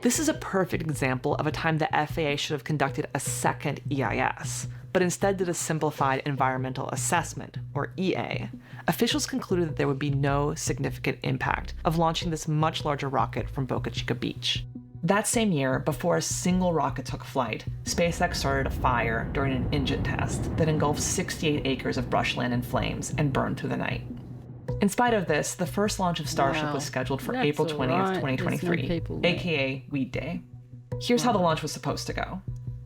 this is a perfect example of a time the FAA should have conducted a second EIS, but instead did a simplified environmental assessment, or EA. Officials concluded that there would be no significant impact of launching this much larger rocket from Boca Chica Beach. That same year, before a single rocket took flight, SpaceX started a fire during an engine test that engulfed 68 acres of brushland in flames and burned through the night. In spite of this, the first launch of Starship was scheduled for April 20th, 2023, aka Weed Day. Here's how the launch was supposed to go.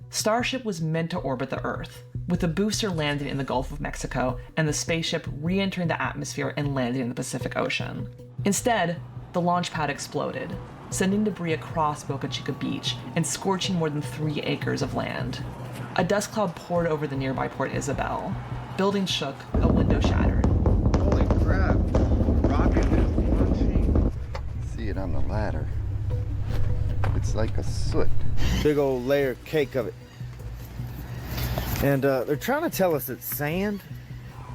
Starship was meant to orbit the Earth, with the booster landing in the Gulf of Mexico and the spaceship re-entering the atmosphere and landing in the Pacific Ocean. Instead, the launch pad exploded, sending debris across Boca Chica Beach and scorching more than 3 acres of land. A dust cloud poured over the nearby Port Isabel. Buildings shook, a window shattered. Holy crap! Rocket is launching. See it on the ladder. It's like a soot. Big old layer cake of it. And they're trying to tell us it's sand.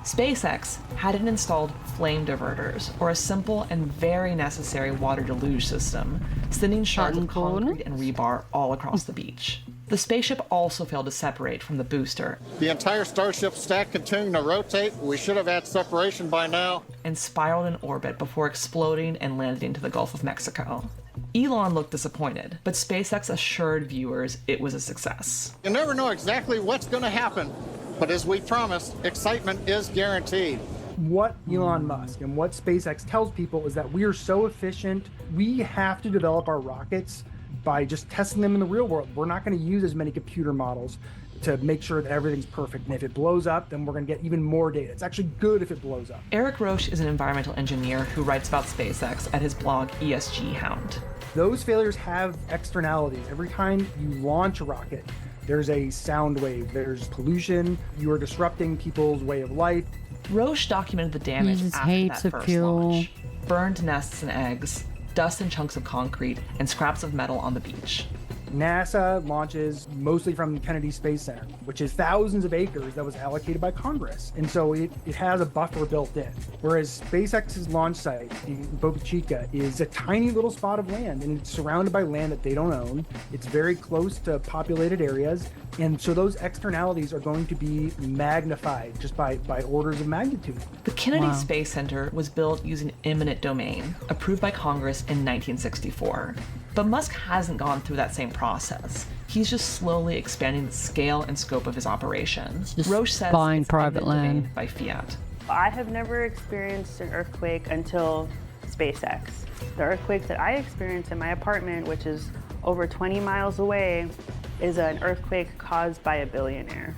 SpaceX hadn't installed flame diverters, or a simple and very necessary water deluge system, sending shards of concrete and rebar all across the beach. The spaceship also failed to separate from the booster. The entire Starship stack continuing to rotate. We should have had separation by now. And spiraled in orbit before exploding and landing into the Gulf of Mexico. Elon looked disappointed, but SpaceX assured viewers it was a success. You never know exactly what's going to happen, but as we promised, excitement is guaranteed. What Elon Musk and what SpaceX tells people is that we are so efficient, we have to develop our rockets by just testing them in the real world. We're not going to use as many computer models to make sure that everything's perfect. And if it blows up, then we're going to get even more data. It's actually good if it blows up. Eric Roche is an environmental engineer who writes about SpaceX at his blog ESG Hound. Those failures have externalities. Every time you launch a rocket, there's a sound wave, there's pollution, you are disrupting people's way of life. Roche documented the damage after that first launch. Burned nests and eggs, dust and chunks of concrete, and scraps of metal on the beach. NASA launches mostly from Kennedy Space Center, which is thousands of acres that was allocated by Congress. And so it has a buffer built in. Whereas SpaceX's launch site in Boca Chica is a tiny little spot of land, and it's surrounded by land that they don't own. It's very close to populated areas. And so those externalities are going to be magnified just by orders of magnitude. The Kennedy Space Center was built using eminent domain, approved by Congress in 1964. But Musk hasn't gone through that same process. He's just slowly expanding the scale and scope of his operation. Roche says buying it's private eminent land by fiat. I have never experienced an earthquake until SpaceX. The earthquake that I experienced in my apartment, which is over 20 miles away, is an earthquake caused by a billionaire.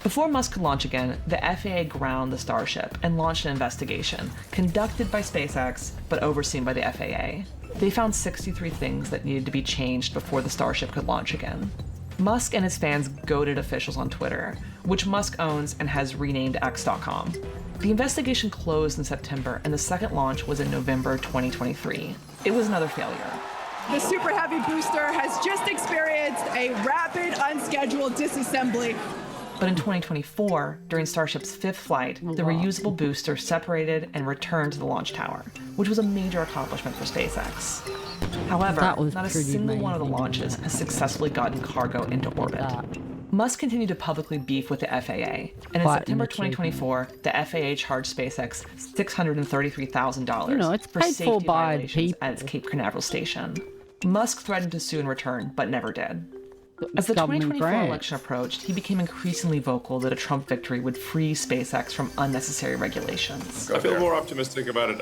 Before Musk could launch again, the FAA grounded the Starship and launched an investigation, conducted by SpaceX, but overseen by the FAA. They found 63 things that needed to be changed before the Starship could launch again. Musk and his fans goaded officials on Twitter, which Musk owns and has renamed X.com. The investigation closed in September, and the second launch was in November 2023. It was another failure. The Super Heavy booster has just experienced a rapid, unscheduled disassembly. But in 2024, during Starship's fifth flight, the reusable booster separated and returned to the launch tower, which was a major accomplishment for SpaceX. However, not a single one of the launches has successfully gotten cargo into orbit. Musk continued to publicly beef with the FAA, and in September 2024, the FAA charged SpaceX $633,000 for safety violations at its Cape Canaveral station. Musk threatened to sue in return, but never did. As the 2024 election approached, he became increasingly vocal that a Trump victory would free SpaceX from unnecessary regulations. I feel more optimistic about it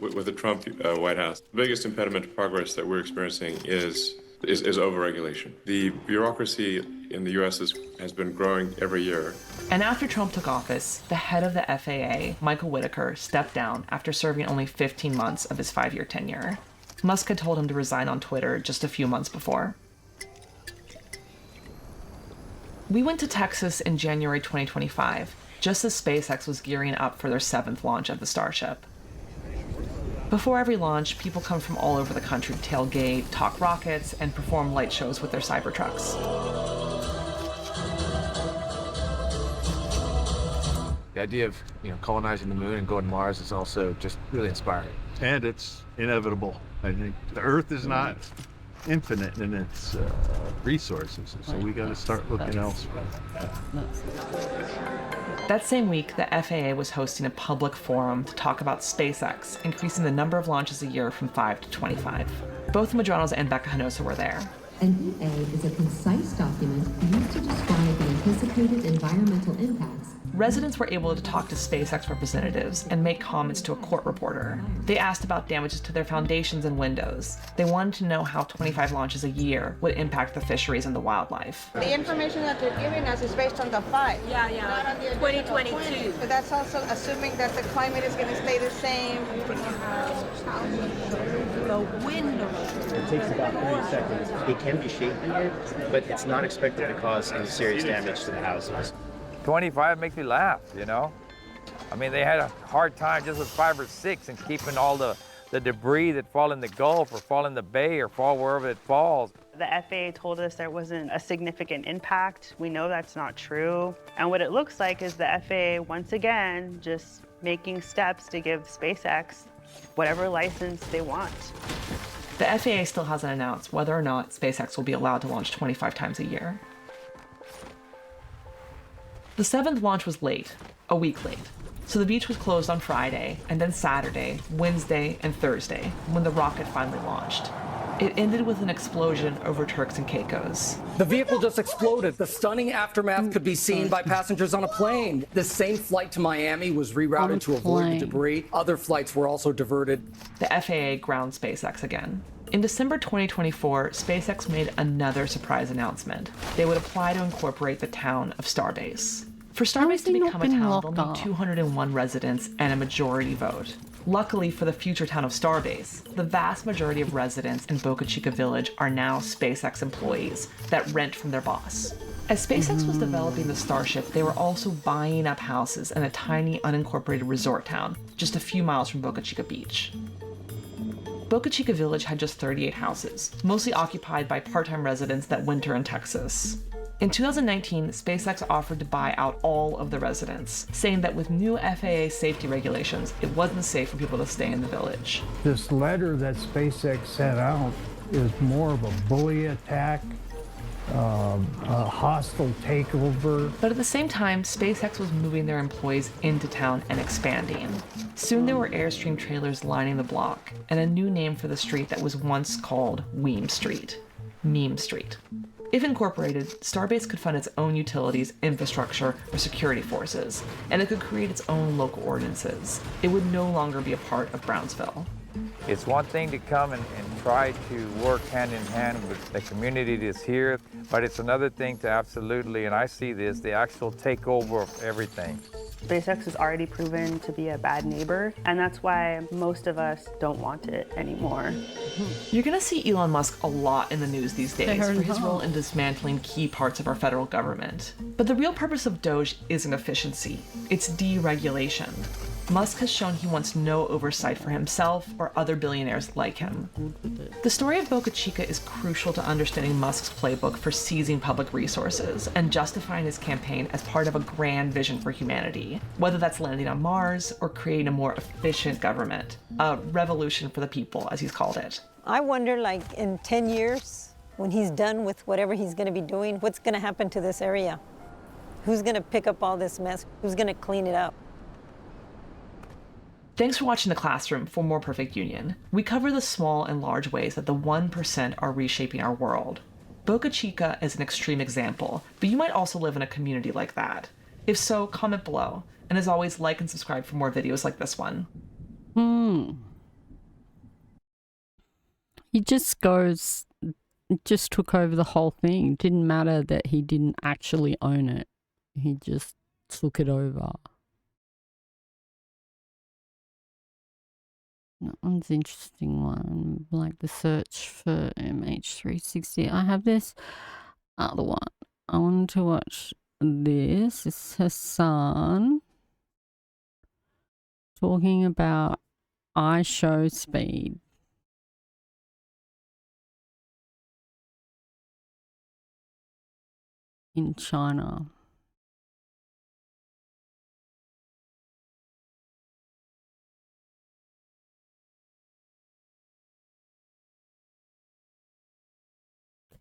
with the Trump White House. The biggest impediment to progress that we're experiencing is overregulation. The bureaucracy in the U.S. has been growing every year. And after Trump took office, the head of the FAA, Michael Whitaker, stepped down after serving only 15 months of his 5-year tenure. Musk had told him to resign on Twitter just a few months before. We went to Texas in January 2025, just as SpaceX was gearing up for their 7th launch of the Starship. Before every launch, people come from all over the country to tailgate, talk rockets, and perform light shows with their Cybertrucks. The idea of colonizing the moon and going to Mars is also just really inspiring. And it's inevitable. I think the Earth is not infinite in its resources, so we got to start looking elsewhere. That same week, the FAA was hosting a public forum to talk about SpaceX, increasing the number of launches a year from 5 to 25. Both Madranos and Becca Hanosa were there. An EA is a concise document used to describe the anticipated environmental impacts. Residents were able to talk to SpaceX representatives and make comments to a court reporter. They asked about damages to their foundations and windows. They wanted to know how 25 launches a year would impact the fisheries and the wildlife. The information that they're giving us is based on the 5. Yeah. Not on the 2022. But that's also assuming that the climate is going to stay the same. The window. It takes about 30 seconds. It can be shaky here, but it's not expected to cause any serious damage to the houses. 25 makes me laugh, I mean, they had a hard time just with 5 or 6 and keeping all the debris that fall in the Gulf or fall in the Bay or fall wherever it falls. The FAA told us there wasn't a significant impact. We know that's not true. And what it looks like is the FAA, once again, just making steps to give SpaceX whatever license they want. The FAA still hasn't announced whether or not SpaceX will be allowed to launch 25 times a year. The 7th launch was late, a week late. So the beach was closed on Friday, and then Saturday, Wednesday, and Thursday, when the rocket finally launched. It ended with an explosion over Turks and Caicos. The vehicle just exploded. The stunning aftermath could be seen by passengers on a plane. The same flight to Miami was rerouted to avoid the debris. Other flights were also diverted. The FAA ground SpaceX again. In December 2024, SpaceX made another surprise announcement. They would apply to incorporate the town of Starbase. For Starbase to become a town, they'll need 201 residents and a majority vote. Luckily for the future town of Starbase, the vast majority of residents in Boca Chica Village are now SpaceX employees that rent from their boss. As SpaceX was developing the Starship, they were also buying up houses in a tiny unincorporated resort town just a few miles from Boca Chica Beach. Boca Chica Village had just 38 houses, mostly occupied by part-time residents that winter in Texas. In 2019, SpaceX offered to buy out all of the residents, saying that with new FAA safety regulations, it wasn't safe for people to stay in the village. This letter that SpaceX sent out is more of a bully attack, a hostile takeover. But at the same time, SpaceX was moving their employees into town and expanding. Soon there were Airstream trailers lining the block, and a new name for the street that was once called Weem Street. Meme Street. If incorporated, Starbase could fund its own utilities, infrastructure, or security forces, and it could create its own local ordinances. It would no longer be a part of Brownsville. It's one thing to come and try to work hand in hand with the community that's here, but it's another thing to absolutely, and I see this, the actual takeover of everything. SpaceX has already proven to be a bad neighbor, and that's why most of us don't want it anymore. You're gonna see Elon Musk a lot in the news these days for his role in dismantling key parts of our federal government. But the real purpose of Doge isn't efficiency, it's deregulation. Musk has shown he wants no oversight for himself or other billionaires like him. The story of Boca Chica is crucial to understanding Musk's playbook for seizing public resources and justifying his campaign as part of a grand vision for humanity, whether that's landing on Mars or creating a more efficient government, a revolution for the people, as he's called it. I wonder, like, in 10 years, when he's done with whatever he's going to be doing, what's going to happen to this area? Who's going to pick up all this mess? Who's going to clean it up? Thanks for watching The Classroom for more Perfect Union. We cover the small and large ways that the 1% are reshaping our world. Boca Chica is an extreme example, but you might also live in a community like that. If so, comment below. And as always, like and subscribe for more videos like this one. He just took over the whole thing. It didn't matter that he didn't actually own it. He just took it over. That one's an interesting one, like the search for MH360. I have this other one. I wanted to watch this. It's Hasan talking about ISHOWSPEED. In China.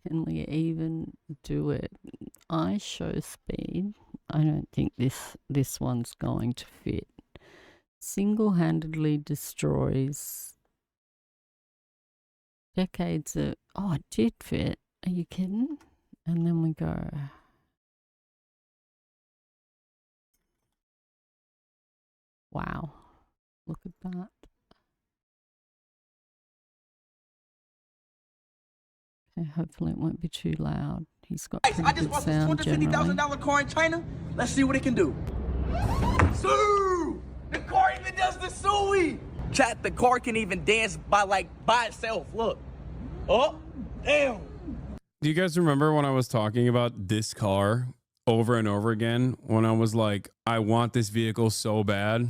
Can we even do it? ISHOWSPEED. I don't think this one's going to fit. Single-handedly destroys decades of... Oh, it did fit. Are you kidding? And then we go... Wow. Look at that. Okay, hopefully it won't be too loud. He's got pretty I just good bought this sound generally. $250,000 car in China. Let's see what it can do. Sue! The car even does the suey! Chat, the car can even dance by itself. Look. Oh, damn. Do you guys remember when I was talking about this car over and over again? When I was like, I want this vehicle so bad.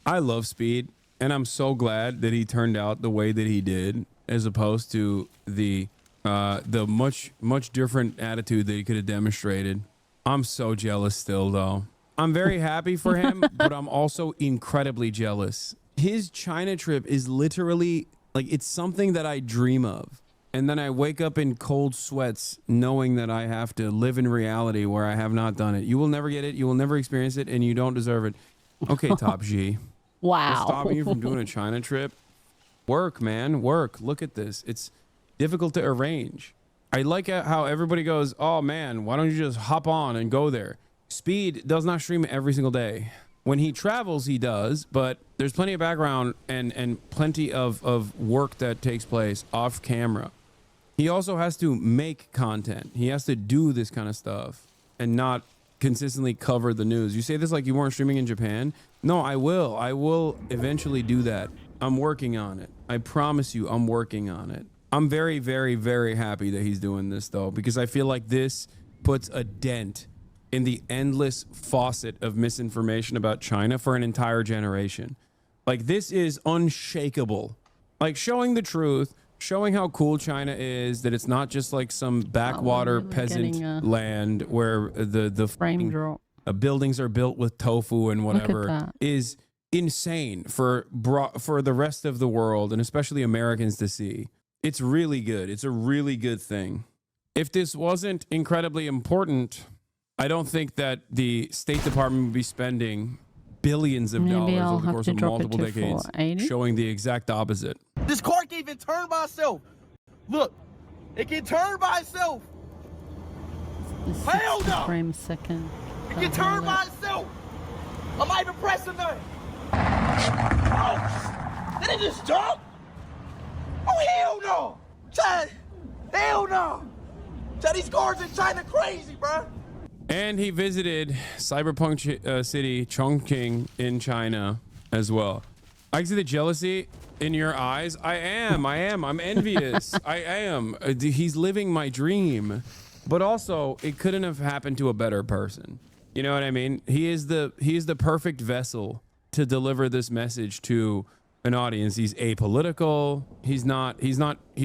I love Speed, and I'm so glad that he turned out the way that he did, as opposed to the much different attitude that he could have demonstrated. I'm so jealous still, though. I'm very happy for him, but I'm also incredibly jealous. His China trip is literally like, it's something that I dream of. And then I wake up in cold sweats knowing that I have to live in reality where I have not done it. You will never get it. You will never experience it, and you don't deserve it. Okay, Top G. Wow. What's stopping you from doing a China trip? Work, man. Work. Look at this. It's difficult to arrange. I like how everybody goes, oh, man, why don't you just hop on and go there? Speed does not stream every single day. When he travels, he does, but there's plenty of background and plenty of work that takes place off camera. He also has to make content. He has to do this kind of stuff and not consistently cover the news. You say this like you weren't streaming in Japan. No, I will. I will eventually do that. I'm working on it. I promise you, I'm working on it. I'm very, very, very happy that he's doing this, though, because I feel like this puts a dent in the endless faucet of misinformation about China for an entire generation. Like, this is unshakable. Like, showing the truth, showing how cool China is, that it's not just like some backwater peasant land where the frame drop. Buildings are built with tofu and whatever, is insane for the rest of the world, and especially Americans to see. It's really good. It's a really good thing. If this wasn't incredibly important, I don't think that the State Department would be spending billions of dollars over the course of multiple decades showing the exact opposite. This car can't even turn by itself. Look, it can turn by itself. Hell no! Frame second. It can turn by itself. I'm not even pressing nothing. Oh, did it just jump? Oh, hell no! China, hell no! China, these cars in China crazy, bro. And he visited Cyberpunk City, Chongqing in China as well. I can see the jealousy in your eyes. I am. I'm envious. I am. He's living my dream. But also, it couldn't have happened to a better person. You know what I mean? He is the perfect vessel to deliver this message to an audience. He's apolitical. He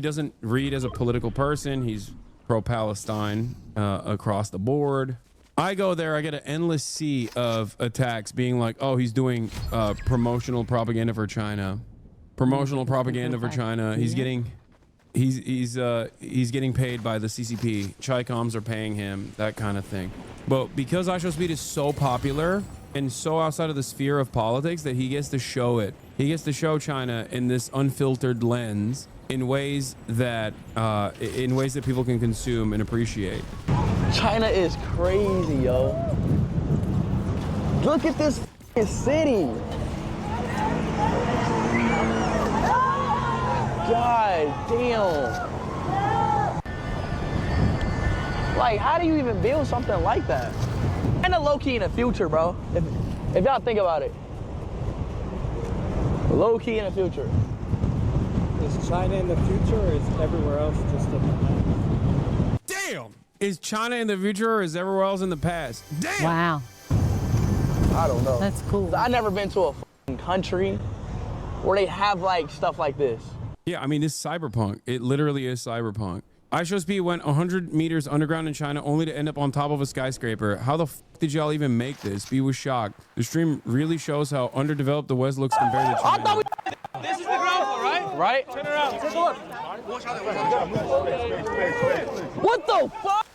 doesn't read as a political person. He's pro-Palestine across the board. I go there, I get an endless sea of attacks being like, oh, he's doing promotional propaganda for China. Promotional propaganda for China. He's getting paid by the CCP. Chi-coms are paying him, that kind of thing. But because ISHOWSPEED is so popular and so outside of the sphere of politics that he gets to show it. He gets to show China in this unfiltered lens in ways that people can consume and appreciate. China is crazy, yo. Look at this city. God damn. Like, how do you even build something like that? And a low-key in the future, bro. If y'all think about it. Low-key in the future. Is China in the future, or is everywhere else just in the past? Damn! Is China in the future, or is everywhere else in the past? Damn! Wow. I don't know. That's cool. I've never been to a country where they have like stuff like this. Yeah, I mean, it's cyberpunk. It literally is cyberpunk. ISHOWSPEED went 100 meters underground in China only to end up on top of a skyscraper. How the f did y'all even make this? B was shocked. The stream really shows how underdeveloped the West looks compared to China. This is the ground floor, right? Right? Turn around. Take a look. What the fuck?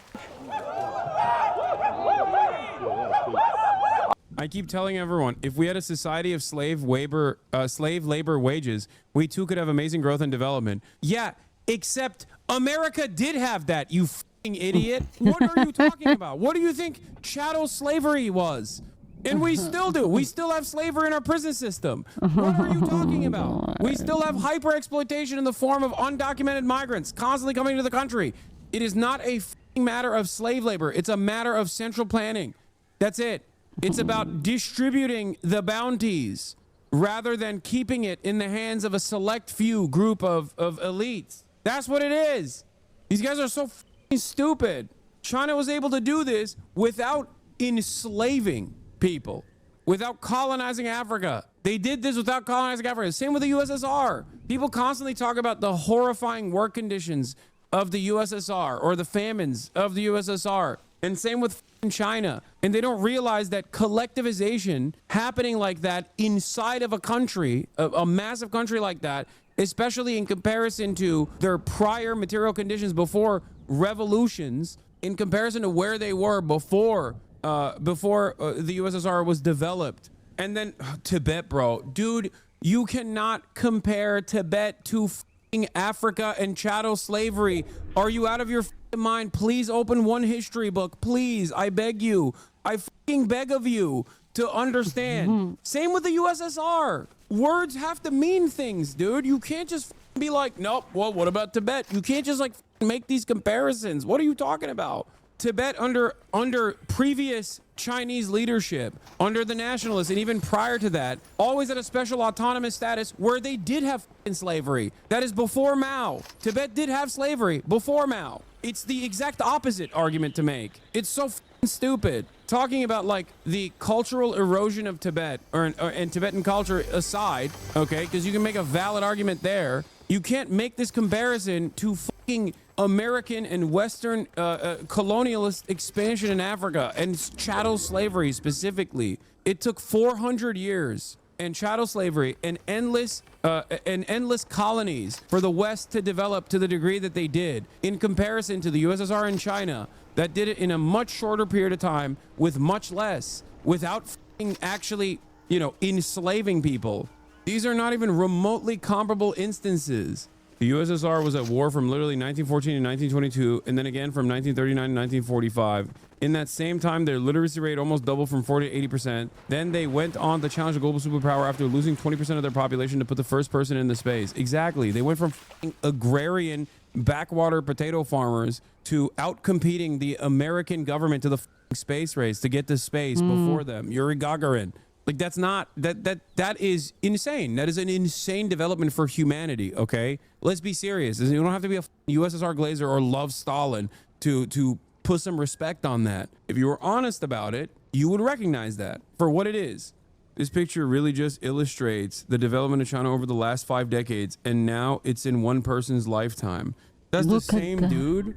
I keep telling everyone, if we had a society of slave labor wages, we too could have amazing growth and development. Yeah, except America did have that, you f***ing idiot. What are you talking about? What do you think chattel slavery was? And we still do. We still have slavery in our prison system. What are you talking about? We still have hyper exploitation in the form of undocumented migrants constantly coming to the country. It is not a f***ing matter of slave labor. It's a matter of central planning. That's it. It's about distributing the bounties rather than keeping it in the hands of a select few group of elites. That's what it is. These guys are so f***ing stupid. China was able to do this without enslaving people, without colonizing Africa. They did this without colonizing Africa. Same with the USSR. People constantly talk about the horrifying work conditions of the USSR or the famines of the USSR. And same with China. And they don't realize that collectivization happening like that inside of a country, a massive country like that, especially in comparison to their prior material conditions before revolutions, in comparison to where they were before the USSR was developed. And then Tibet, bro. Dude, you cannot compare Tibet to Africa and chattel slavery. Are you out of your mind? Please open one history book. Please, I beg you. I beg of you to understand. Same with the USSR. Words have to mean things, dude. You can't just be like, nope, well, what about Tibet? You can't just like make these comparisons. What are you talking about? Tibet under previous Chinese leadership, under the nationalists, and even prior to that, always had a special autonomous status where they did have slavery. That is before Mao. Tibet did have slavery before Mao. It's the exact opposite argument to make. It's so stupid. Talking about like the cultural erosion of Tibet and Tibetan culture aside, okay, because you can make a valid argument there. You can't make this comparison to fucking American and Western colonialist expansion in Africa and chattel slavery specifically. It took 400 years and chattel slavery and endless colonies for the West to develop to the degree that they did in comparison to the USSR and China that did it in a much shorter period of time with much less without actually, you know, enslaving people. These are not even remotely comparable instances. The USSR was at war from literally 1914 to 1922, and then again from 1939 to 1945. In that same time, their literacy rate almost doubled from 40 to 80%. Then they went on to challenge the global superpower after losing 20% of their population to put the first person into space. Exactly. They went from agrarian backwater potato farmers to out-competing the American government to the space race to get to space before them. Yuri Gagarin. Like, that's not, that is insane. That is an insane development for humanity, okay? Let's be serious. You don't have to be a USSR glazer or love Stalin to put some respect on that. If you were honest about it, you would recognize that for what it is. This picture really just illustrates the development of China over the last 5 decades, and now it's in one person's lifetime. That's the same dude.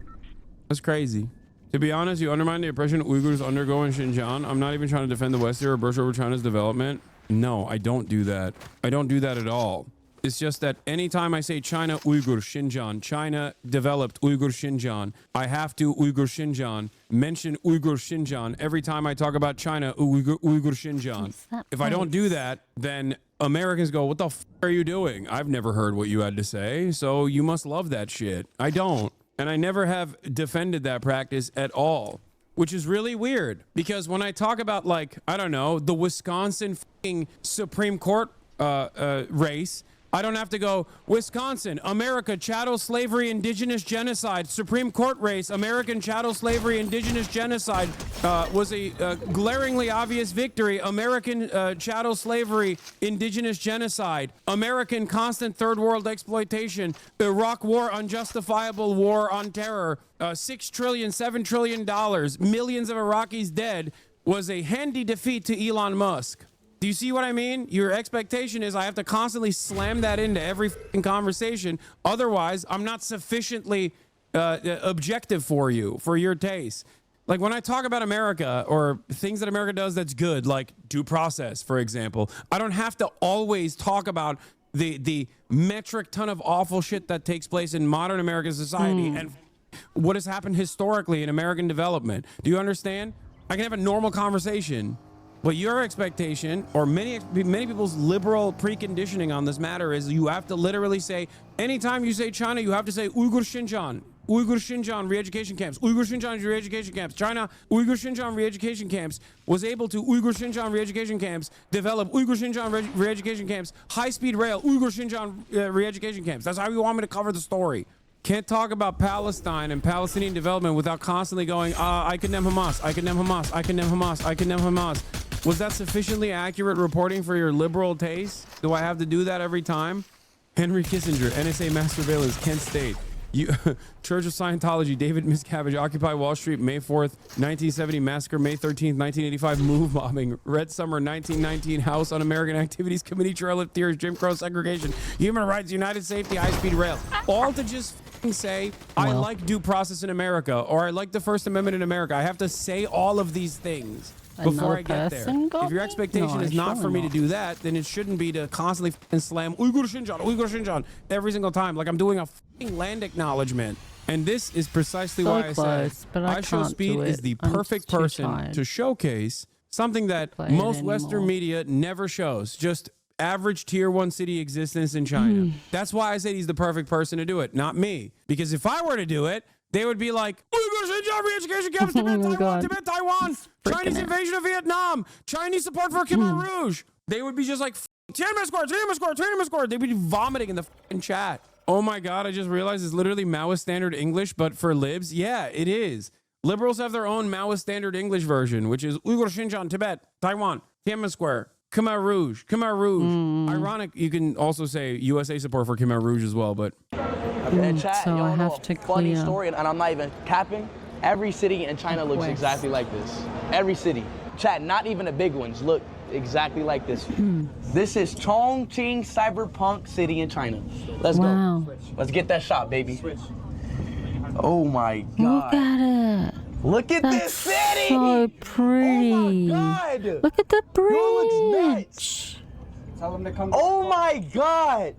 That's crazy. To be honest, you undermine the oppression Uyghurs undergo in Xinjiang. I'm not even trying to defend the West here or brush over China's development. No, I don't do that. I don't do that at all. It's just that anytime I say China, Uyghur, Xinjiang, China developed Uyghur, Xinjiang, I have to Uyghur, Xinjiang, mention Uyghur, Xinjiang every time I talk about China, Uyghur, Xinjiang. If I don't do that, then Americans go, what the f are you doing? I've never heard what you had to say, so you must love that shit. I don't. And I never have defended that practice at all, which is really weird because when I talk about, like, I don't know, the Wisconsin fucking Supreme Court race, I don't have to go, Wisconsin, America, chattel slavery, indigenous genocide, Supreme Court race, American chattel slavery, indigenous genocide was a glaringly obvious victory. American chattel slavery, indigenous genocide, American constant third world exploitation, Iraq war, unjustifiable war on terror, $6 trillion, $7 trillion, millions of Iraqis dead was a handy defeat to Elon Musk. Do you see what I mean? Your expectation is I have to constantly slam that into every conversation. Otherwise, I'm not sufficiently objective for you, for your taste. Like when I talk about America or things that America does that's good, like due process, for example, I don't have to always talk about the metric ton of awful shit that takes place in modern American society and what has happened historically in American development. Do you understand? I can have a normal conversation. But your expectation, or many people's liberal preconditioning on this matter, is you have to literally say, anytime you say China, you have to say Uyghur Xinjiang, Uyghur Xinjiang re-education camps, Uyghur Xinjiang re-education camps. China, Uyghur Xinjiang re-education camps was able to Uyghur Xinjiang re-education camps, develop Uyghur Xinjiang re-education camps, high-speed rail, Uyghur Xinjiang re-education camps. That's how you want me to cover the story. Can't talk about Palestine and Palestinian development without constantly going, I condemn Hamas, I condemn Hamas, I condemn Hamas, I condemn Hamas. Was that sufficiently accurate reporting for your liberal taste? Do I have to do that every time? Henry Kissinger, NSA mass surveillance, Kent State. Church of Scientology, David Miscavige, Occupy Wall Street, May 4th, 1970, Massacre, May 13th, 1985, Move Bombing, Red Summer, 1919, House Un-American Activities Committee, Trail of Tears, Jim Crow Segregation, Human Rights, United Safety, High-Speed Rail. All to just say, I like due process in America, or I like the First Amendment in America. I have to say all of these things before I get there. If your expectation is not for me to do that, then it shouldn't be to constantly slam Uyghur Xinjiang every single time, like I'm doing a land acknowledgement. And this is precisely why I said ISHOWSPEED is the perfect person to showcase something that most Western media never shows. Just average tier 1 city existence in China. That's why I said he's the perfect person to do it, not me. Because if I were to do it, they would be like, Uyghur Xinjiang re-education camps, Tibet, Taiwan, Chinese invasion of Vietnam, Chinese support for Khmer Rouge. They would be just like, Tiananmen Square. They'd be vomiting in the fucking chat. Oh my God, I just realized it's literally Maoist standard English, but for libs. Yeah, it is. Liberals have their own Maoist standard English version, which is Uyghur Xinjiang, Tibet, Taiwan, Tiananmen Square, Khmer Rouge. Ironic, you can also say USA support for Khmer Rouge as well, but... And chat, so you I know have a to funny clear. story, and I'm not even capping. Every city in China looks exactly like this. Every city. Chat, not even the big ones look exactly like this. This is Chongqing Cyberpunk City in China. Let's go. Let's get that shot, baby. Oh my God. Look at it. Look at this city. So pretty. Oh my God. Look at the bridge. Looks Tell them to come. Oh my God.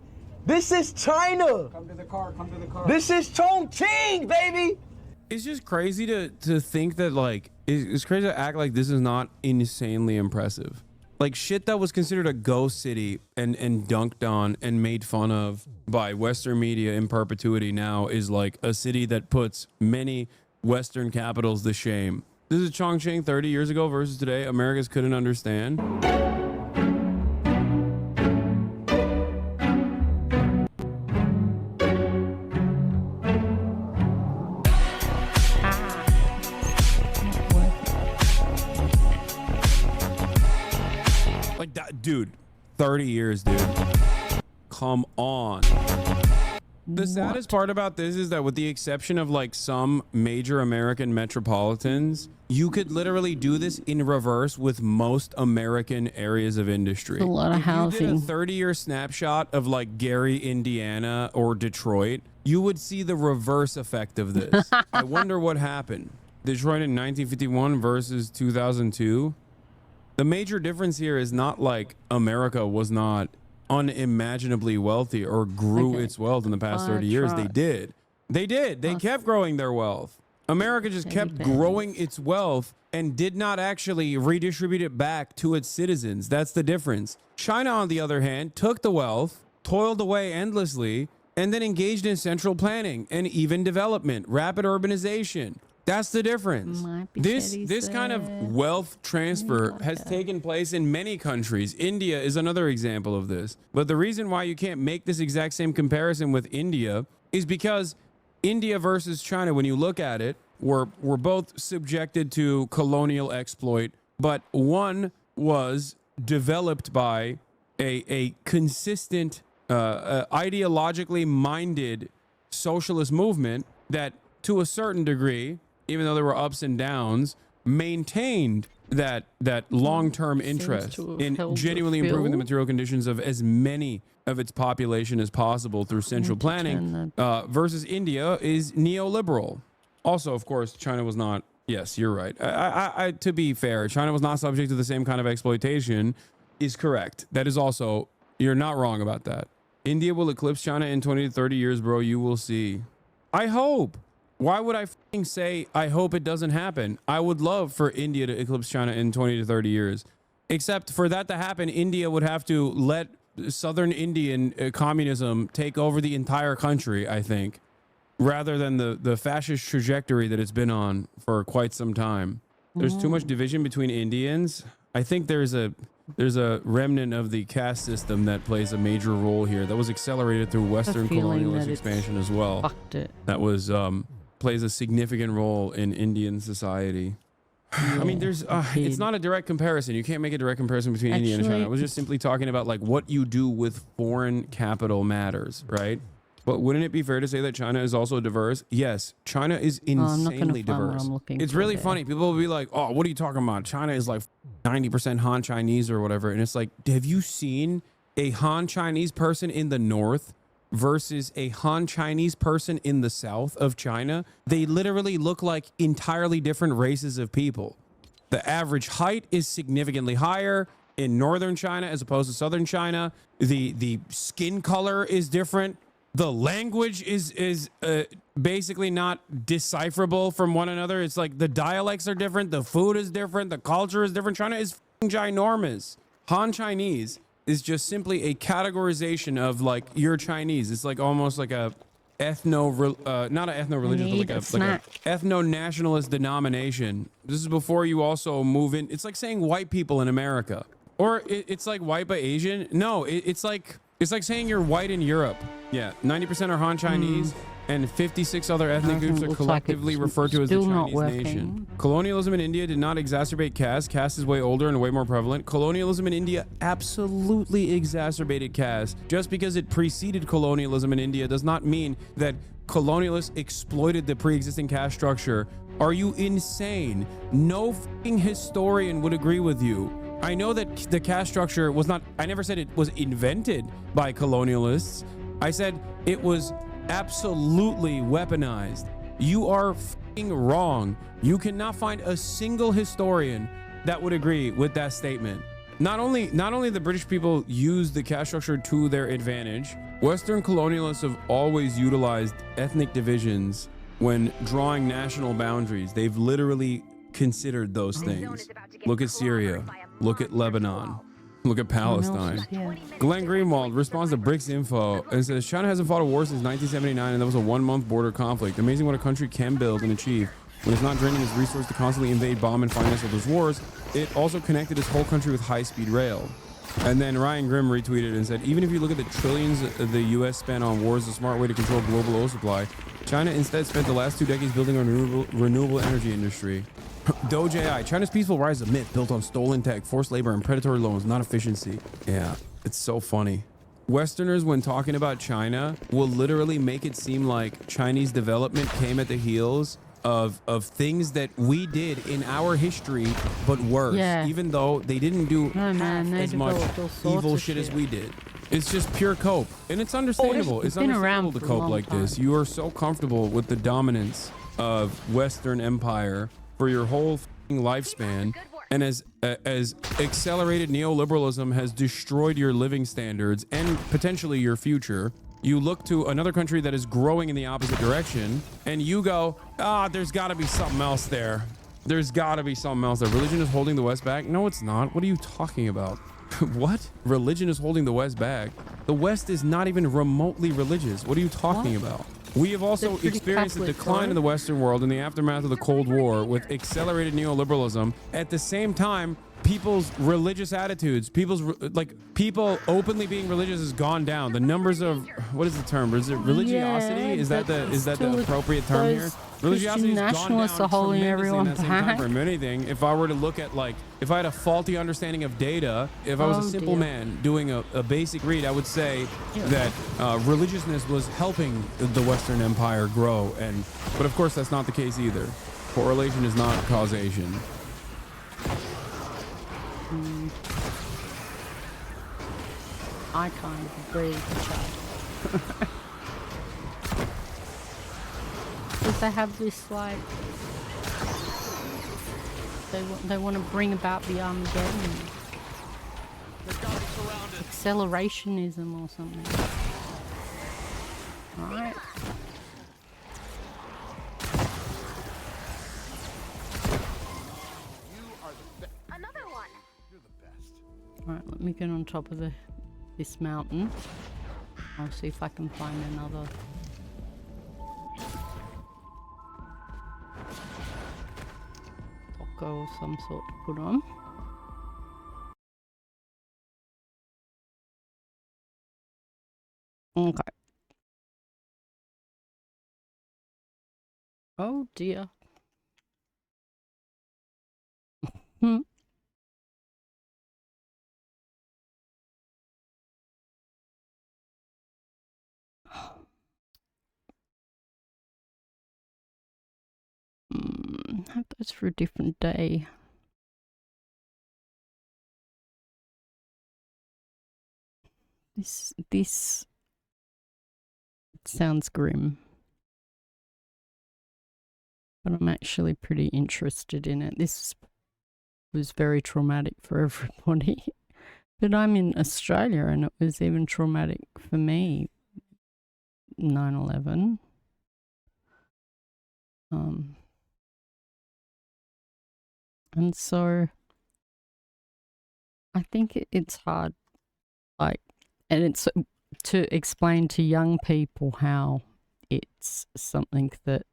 This is China. Come to the car. Come to the car. This is Chongqing, baby. It's just crazy to think that, like, it's crazy to act like this is not insanely impressive. Like, shit that was considered a ghost city and dunked on and made fun of by Western media in perpetuity now is like a city that puts many Western capitals to shame. This is Chongqing 30 years ago versus today. Americans couldn't understand. Like that, dude. 30 years, dude. Come on. The saddest part about this is that with the exception of like some major American metropolitans, you could literally do this in reverse with most American areas of industry. A lot of housing. If you did a 30-year snapshot of like Gary, Indiana or Detroit, you would see the reverse effect of this. I wonder what happened. Detroit in 1951 versus 2002. The major difference here is not like America was not unimaginably wealthy or grew its wealth in the past 30 years. They did. They kept growing their wealth. America just kept growing its wealth and did not actually redistribute it back to its citizens. That's the difference. China, on the other hand, took the wealth, toiled away endlessly, and then engaged in central planning and even development, rapid urbanization. That's the difference. This kind of wealth transfer has taken place in many countries. India is another example of this. But the reason why you can't make this exact same comparison with India is because India versus China, when you look at it, were both subjected to colonial exploit, but one was developed by a consistent, ideologically minded socialist movement that, to a certain degree, even though there were ups and downs, maintained that long-term interest in genuinely improving the material conditions of as many of its population as possible through central planning, versus India is neoliberal. Also, of course, China was not, yes, you're right. To be fair, China was not subject to the same kind of exploitation is correct. That is also, you're not wrong about that. India will eclipse China in 20 to 30 years, bro. You will see. I hope. Why would I fucking say I hope it doesn't happen? I would love for India to eclipse China in 20 to 30 years. Except for that to happen, India would have to let Southern Indian communism take over the entire country, I think, rather than the fascist trajectory that it's been on for quite some time. There's too much division between Indians. I think there's a remnant of the caste system that plays a major role here that was accelerated through Western colonialist expansion as well. Fucked it. That was plays a significant role in Indian society. I mean, there's it's not a direct comparison. You can't make a direct comparison between India and China. I was just simply talking about like what you do with foreign capital matters, right? But wouldn't it be fair to say that China is also diverse? Yes, China is insanely diverse. It's really funny. People will be like, oh, what are you talking about? China is like 90% Han Chinese or whatever. And it's like, have you seen a Han Chinese person in the north versus a Han Chinese person in the south of China? They literally look like entirely different races of people. The average height is significantly higher in northern China as opposed to southern China. The skin color is different. The language is basically not decipherable from one another. It's like the dialects are different. The food is different. The culture is different. China is ginormous. Han Chinese is just simply a categorization of like you're Chinese. It's like almost like a not an ethno-religious, but like a ethno-nationalist denomination. This is before you also move in. It's like saying white people in America, or it's like white but Asian. No, it's like saying you're white in Europe. Yeah, 90% are Han Chinese, and 56 other ethnic groups are collectively referred to as the Chinese nation. Colonialism in India did not exacerbate caste. Caste is way older and way more prevalent. Colonialism in India absolutely exacerbated caste. Just because it preceded colonialism in India does not mean that colonialists exploited the pre-existing caste structure Are you insane? No fucking historian would agree with you. I know that the caste structure was not, I never said it was invented by colonialists. I said it was absolutely weaponized. You are fucking wrong. You cannot find a single historian that would agree with that statement. Not only the British people used the caste structure to their advantage, Western colonialists have always utilized ethnic divisions when drawing national boundaries. They've literally considered those things. Look at Syria. Look at Lebanon. Look at Palestine. Glenn Greenwald responds to BRICS Info and says, China hasn't fought a war since 1979, and that was a 1-month border conflict. Amazing what a country can build and achieve when it's not draining its resources to constantly invade, bomb, and finance all those wars. It also connected its whole country with high-speed rail. And then Ryan Grimm retweeted and said, even if you look at the trillions the U.S. spent on wars, a smart way to control global oil supply, China instead spent the last 2 decades building a renewable energy industry. Doge AI, China's peaceful rise is a myth built on stolen tech, forced labor, and predatory loans, not efficiency. Yeah, it's so funny. Westerners, when talking about China, will literally make it seem like Chinese development came at the heels of things that we did in our history, but worse. Yeah. Even though they didn't do as much evil shit as we did. It's just pure cope, and it's understandable. It's understandable to cope like this. You are so comfortable with the dominance of Western empire for your whole lifespan, and as accelerated neoliberalism has destroyed your living standards and potentially your future, you look to another country that is growing in the opposite direction, and you go, there's got to be something else there. There's got to be something else there. Religion is holding the West back? No, it's not. What are you talking about? What? Religion is holding the West back? The West is not even remotely religious. What are you talking about? We have also experienced a decline in the Western world in the aftermath of the Cold War with accelerated neoliberalism. At the same time, people's religious attitudes, people openly being religious has gone down. The numbers of, what is the term? Is it religiosity? Yeah, is that the appropriate term here? Religiosity has gone nationalists down are holding everyone in that same time frame. Anything, if I were to look at, like, if I had a faulty understanding of data, if I was a simple man doing a basic read, I would say that religiousness was helping the Western Empire grow. But of course, that's not the case either. Correlation is not causation. I kind of agree with Chad. Because they have this, like, they want to bring about the Armageddon. Accelerationism or something. Alright. Alright, let me get on top of this mountain. I'll see if I can find another. Doco of some sort to put on. Okay. Oh dear. Have those for a different day. This sounds grim, but I'm actually pretty interested in it. This was very traumatic for everybody, but I'm in Australia and it was even traumatic for me. 9/11. And so I think it's hard, like, and it's to explain to young people how it's something that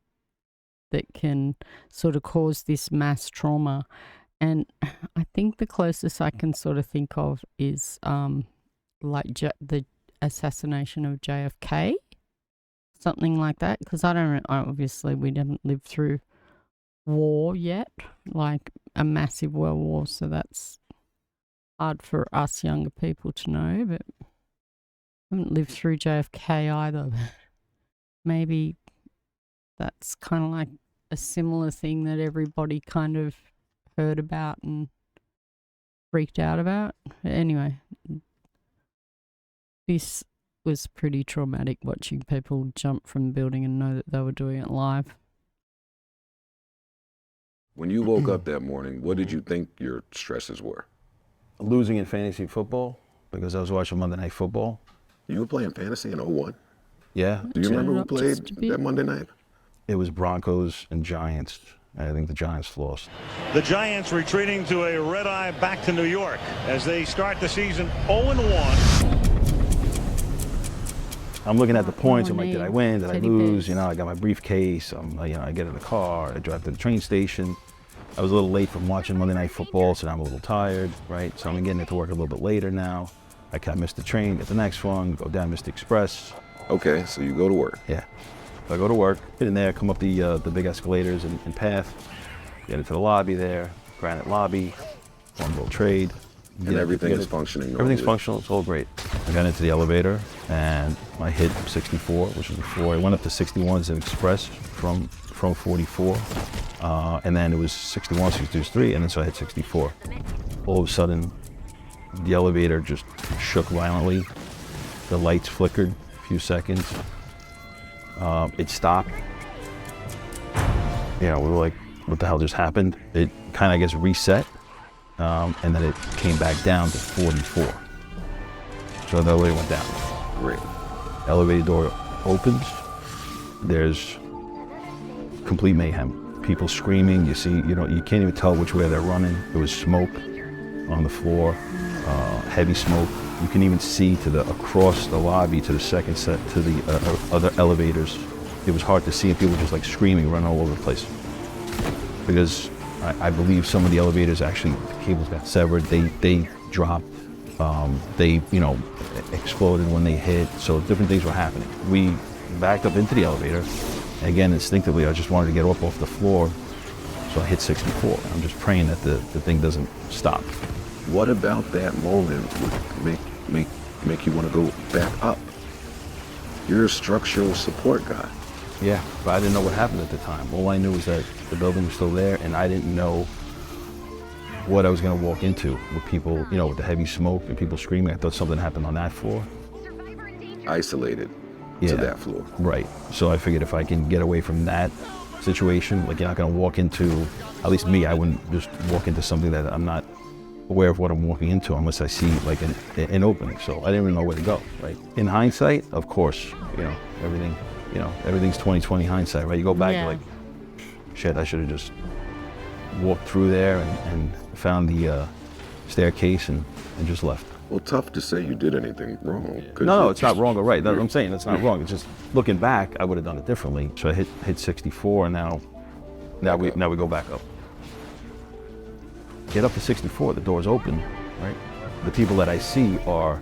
can sort of cause this mass trauma. And I think the closest I can sort of think of is like the assassination of JFK, something like that, because obviously we haven't lived through war yet, like a massive world war, so that's hard for us younger people to know, but I haven't lived through JFK either. Maybe that's kind of like a similar thing that everybody kind of heard about and freaked out about. Anyway, this was pretty traumatic watching people jump from the building and know that they were doing it live. When you woke up that morning, what did you think your stresses were? Losing in fantasy football because I was watching Monday Night Football. You were playing fantasy in 01? Yeah. Do you remember who played that Monday night? It was Broncos and Giants. I think the Giants lost. The Giants retreating to a red-eye back to New York as they start the season 0-1. I'm looking at the points. I'm like, did I win? Did I lose? You know, I got my briefcase. I get in the car. I drive to the train station. I was a little late from watching Monday Night Football, so now I'm a little tired, right? So I'm getting into work a little bit later now. I missed the train, get the next one, go down Mr. Express. Okay, so you go to work. Yeah. So I go to work, get in there, come up the big escalators and path, get into the lobby there, granite lobby, one little trade. And everything is functioning normally. Everything's functional, it's all great. I got into the elevator and I hit 64, which was before. I went up to 61 as an express from 44. And then it was 61, 63, and then so I hit 64. All of a sudden, the elevator just shook violently. The lights flickered a few seconds. It stopped. You know, we were like, what the hell just happened? It kind of, I guess, reset. And then it came back down to 44. So the elevator went down. Great. Elevator door opens. There's complete mayhem. People screaming. You see, you can't even tell which way they're running. There was smoke on the floor, heavy smoke. You can even see across the lobby to the second set to the other elevators. It was hard to see, and people were just like screaming, running all over the place. Because I believe some of the elevators actually, the cables got severed. They dropped. They exploded when they hit. So different things were happening. We backed up into the elevator. Again, instinctively, I just wanted to get off the floor. So I hit 64. I'm just praying that the thing doesn't stop. What about that moment would make you want to go back up? You're a structural support guy. Yeah, but I didn't know what happened at the time. All I knew was that the building was still there, and I didn't know what I was going to walk into with people, with the heavy smoke and people screaming. I thought something happened on that floor. Isolated to that floor. Right. So I figured if I can get away from that situation, like you're not going to walk into, at least me, I wouldn't just walk into something that I'm not aware of what I'm walking into unless I see like an opening. So I didn't even know where to go, right? In hindsight, of course, everything's 20/20 hindsight, right? You go back, you're like, shit, I should have just walked through there and found the staircase and just left. Well, tough to say you did anything wrong. No, it's not wrong or right. That's what I'm saying. It's not wrong. It's just looking back, I would have done it differently. So I hit 64, and now we go back up. Get up to 64, the door's open, right? The people that I see are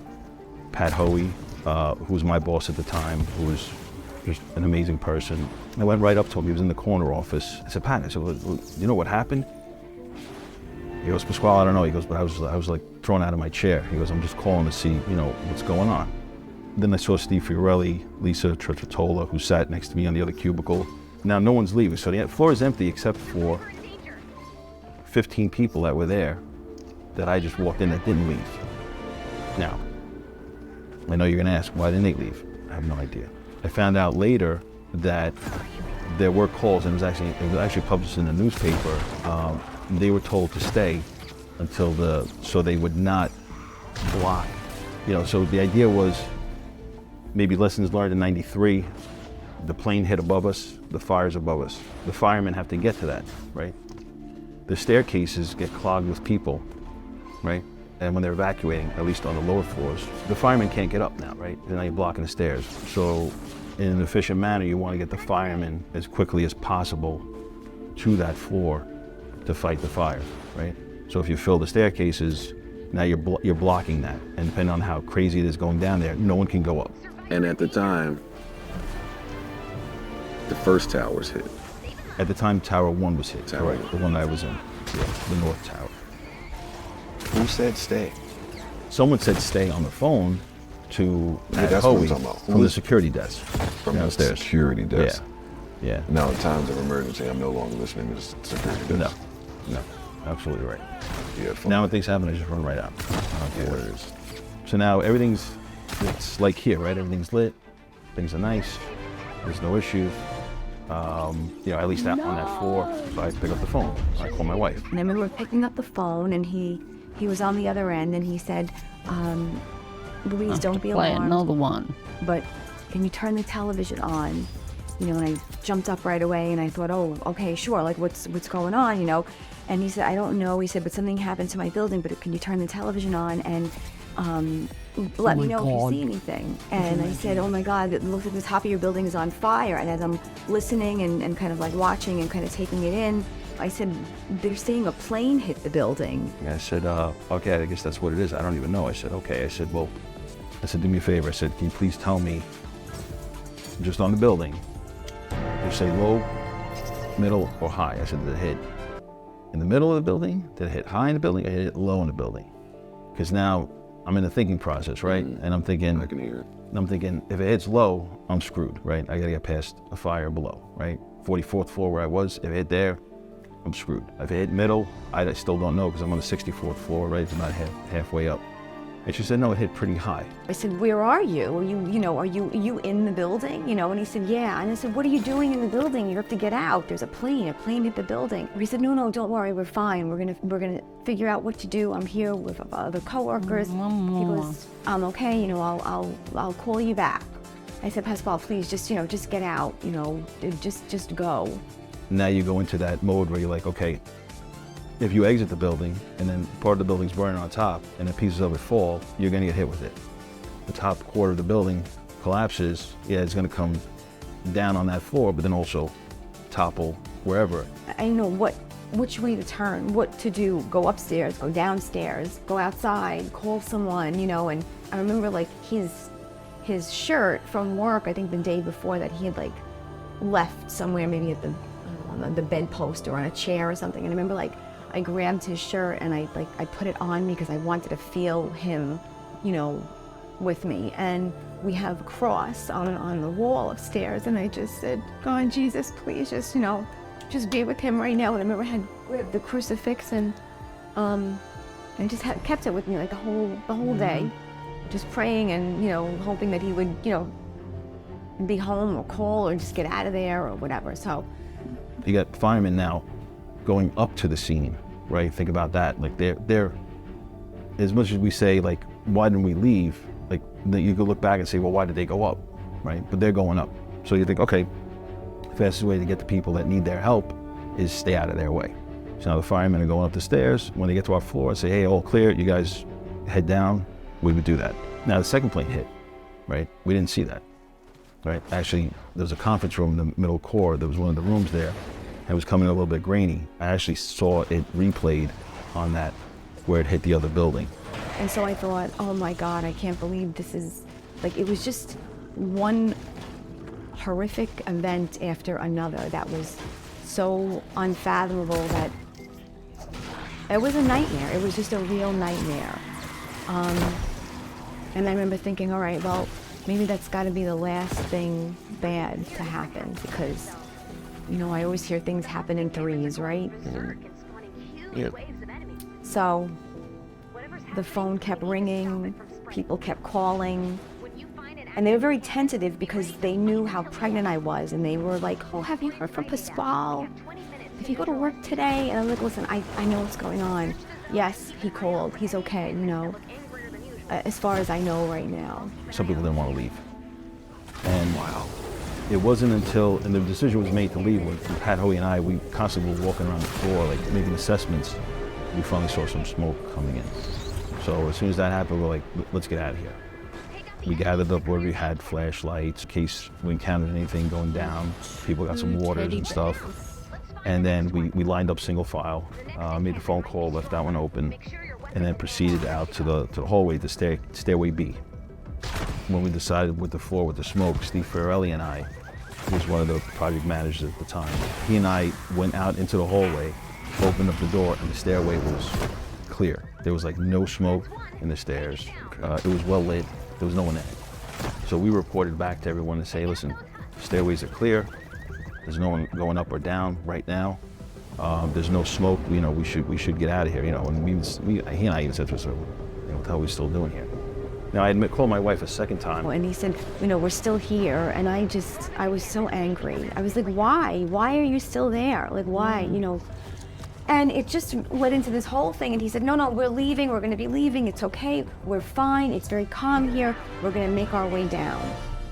Pat Hoey, who was my boss at the time, who was just an amazing person. I went right up to him. He was in the corner office. I said, Pat, well, you know what happened? He goes, Pasquale, I don't know. He goes, but I was like thrown out of my chair. He goes, I'm just calling to see, what's going on. Then I saw Steve Fiorelli, Lisa Tritola, who sat next to me on the other cubicle. Now no one's leaving, so the floor is empty except for 15 people that were there that I just walked in that didn't leave. Now, I know you're gonna ask, why didn't they leave? I have no idea. I found out later that there were calls, and it was actually published in the newspaper. They were told to stay until so they would not block. So the idea was maybe lessons learned in '93. The plane hit above us, the fire's above us. The firemen have to get to that, right? The staircases get clogged with people, right? And when they're evacuating, at least on the lower floors, the firemen can't get up now, right? And now you're blocking the stairs. So in an efficient manner, you want to get the firemen as quickly as possible to that floor to fight the fire, right? So if you fill the staircases, now you're blocking that. And depending on how crazy it is going down there, no one can go up. And at the time, the first tower's hit. At the time, Tower 1 was hit, correct? The one that I was in, the North Tower. Who said stay? Someone said stay on the phone to that's Hoey what I'm talking about. from the security desk From downstairs. the security desk. Yeah. Now, in times of emergency, I'm no longer listening to the security desk. No, absolutely right. Yeah. Now when things happen, I just run right out. I don't care what it is. So now it's like here, right? Everything's lit. Things are nice. There's no issues. At least out on that floor, so I pick up the phone. I call my wife. And I remember picking up the phone, and he was on the other end, and he said, Louise, don't be Play alarmed. another one. But can you turn the television on? And I jumped up right away, and I thought, oh, okay, sure, like what's going on, And he said, I don't know. He said, but something happened to my building, but can you turn the television on and let me know if you see anything? And I said, oh my God, it looks like the top of your building is on fire. And as I'm listening and kind of like watching and kind of taking it in, I said, they're saying a plane hit the building. I said, okay, I guess that's what it is. I don't even know. I said, okay. I said, do me a favor. I said, can you please tell me, just on the building, you say low, middle, or high? I said, did it hit in the middle of the building? Did it hit high in the building? Or did it hit low in the building? Because now I'm in the thinking process, right? And I'm thinking, I can hear it. I'm thinking, if it hits low, I'm screwed, right? I gotta get past a fire below, right? 44th floor where I was, if it hit there, I'm screwed. If it hit middle, I still don't know because I'm on the 64th floor, right? It's about halfway up. And she said, no, it hit pretty high. I said, where are you? Are you in the building? And he said, yeah. And I said, what are you doing in the building? You have to get out. There's a plane hit the building. He said, no, don't worry, we're fine. We're gonna figure out what to do. I'm here with other coworkers. He goes, I'm okay, I'll call you back. I said, Pascal, please just get out, just go. Now you go into that mode where you're like, okay, if you exit the building and then part of the building's burning on top and then pieces of it fall, you're gonna get hit with it. The top quarter of the building collapses, it's gonna come down on that floor, but then also topple wherever. I know which way to turn, what to do, go upstairs, go downstairs, go outside, call someone, and I remember like his shirt from work, I think the day before that he had like left somewhere, maybe at the bedpost or on a chair or something, and I remember like I grabbed his shirt and I put it on me because I wanted to feel him, with me. And we have a cross on the wall upstairs, and I just said, God, Jesus, please just be with him right now. And I remember I had grabbed the crucifix and I just kept it with me like the whole day, just praying and hoping that he would be home or call or just get out of there or whatever. So you got firemen now going up to the scene, right? Think about that. Like they're as much as we say like, why didn't we leave? Like you could look back and say, well, why did they go up, right? But they're going up. So you think, okay, the fastest way to get the people that need their help is stay out of their way. So now the firemen are going up the stairs. When they get to our floor, say, hey, all clear, you guys head down. We would do that. Now the second plane hit, right? We didn't see that, right? Actually, there was a conference room in the middle core. There was one of the rooms there. It was coming a little bit grainy. I actually saw it replayed on that where it hit the other building. And so I thought, oh my God, I can't believe this is, like, it was just one horrific event after another that was so unfathomable that it was a nightmare. It was just a real nightmare. And I remember thinking, all right, well, maybe that's got to be the last thing bad to happen because I always hear things happen in threes, right? Yeah. So the phone kept ringing, people kept calling, and they were very tentative because they knew how pregnant I was, and they were like, oh, have you heard from Pascal? Did he go to work today? And I'm like, listen, I know what's going on. Yes, he called, he's okay, as far as I know right now. Some people didn't want to leave. And it wasn't until, and the decision was made to leave, when Pat Hoey and I, we constantly were walking around the floor, like making assessments. We finally saw some smoke coming in. So as soon as that happened, we're like, let's get out of here. We gathered up where we had flashlights in case we encountered anything going down. People got some waters and stuff. And then we lined up single file, made a phone call, left that one open, and then proceeded out to the hallway, the stairway B. When we decided with the floor with the smoke, Steve Ferrelli and I, who was one of the project managers at the time, he and I went out into the hallway, opened up the door, and the stairway was clear. There was like no smoke in the stairs. It was well lit. There was no one in it. So we reported back to everyone to say, listen, stairways are clear. There's no one going up or down right now. There's no smoke. You know, we should get out of here. You know, and he and I even said to us, what the hell are we still doing here? Now, I called my wife a second time. And he said, you know, we're still here. And I was so angry. I was like, why? Why are you still there? Like, why, you know? And it just led into this whole thing. And he said, no, we're leaving. We're going to be leaving. It's okay. We're fine. It's very calm here. We're going to make our way down.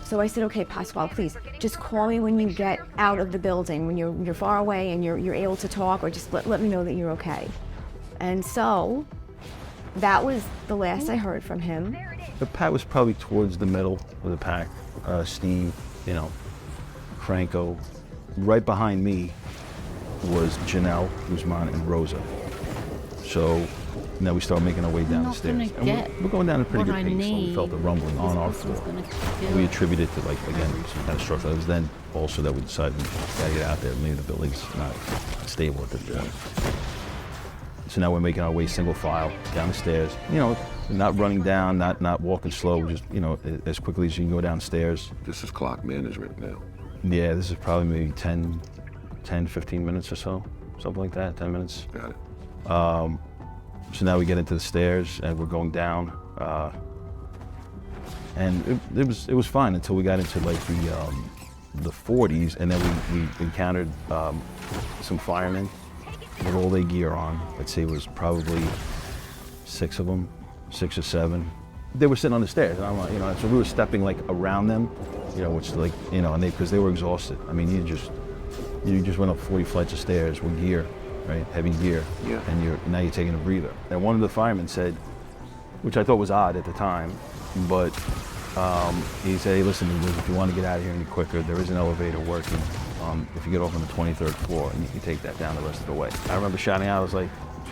So I said, okay, Pasquale, please, just call me when you get out of the building, when you're far away and you're able to talk, or just let me know that you're okay. And so that was the last I heard from him. The Pat was probably towards the middle of the pack. Steve, you know, Franco. Right behind me was Janelle, Guzman, and Rosa. So now we started making our way down the stairs. And we're going down at a pretty good pace. So we felt the rumbling on our floor. We attributed it to, like, again, some kind of structure. It was then also that we decided we gotta get out there. Maybe the building's not stable at this point. So now we're making our way single file down the stairs. You know, not running down, not walking slow, just, you know, as quickly as you can go downstairs. This is clock management now. Yeah, this is probably maybe 10, 15 minutes or so, something like that, 10 minutes. Got it. So now we get into the stairs and we're going down, and it was fine until we got into like the 40s, and then we encountered some firemen with all their gear on. I'd say it was probably 6 of them, 6 or 7. They were sitting on the stairs, and I'm like, you know, so we were stepping like around them, you know, which, like, you know, and because they were exhausted. I mean, you just went up 40 flights of stairs with gear, right, heavy gear, yeah. And now you're taking a breather. And one of the firemen said, which I thought was odd at the time, but he said, hey, listen, if you want to get out of here any quicker, there is an elevator working. If you get off on the 23rd floor, and you can take that down the rest of the way. I remember shouting out, I was like,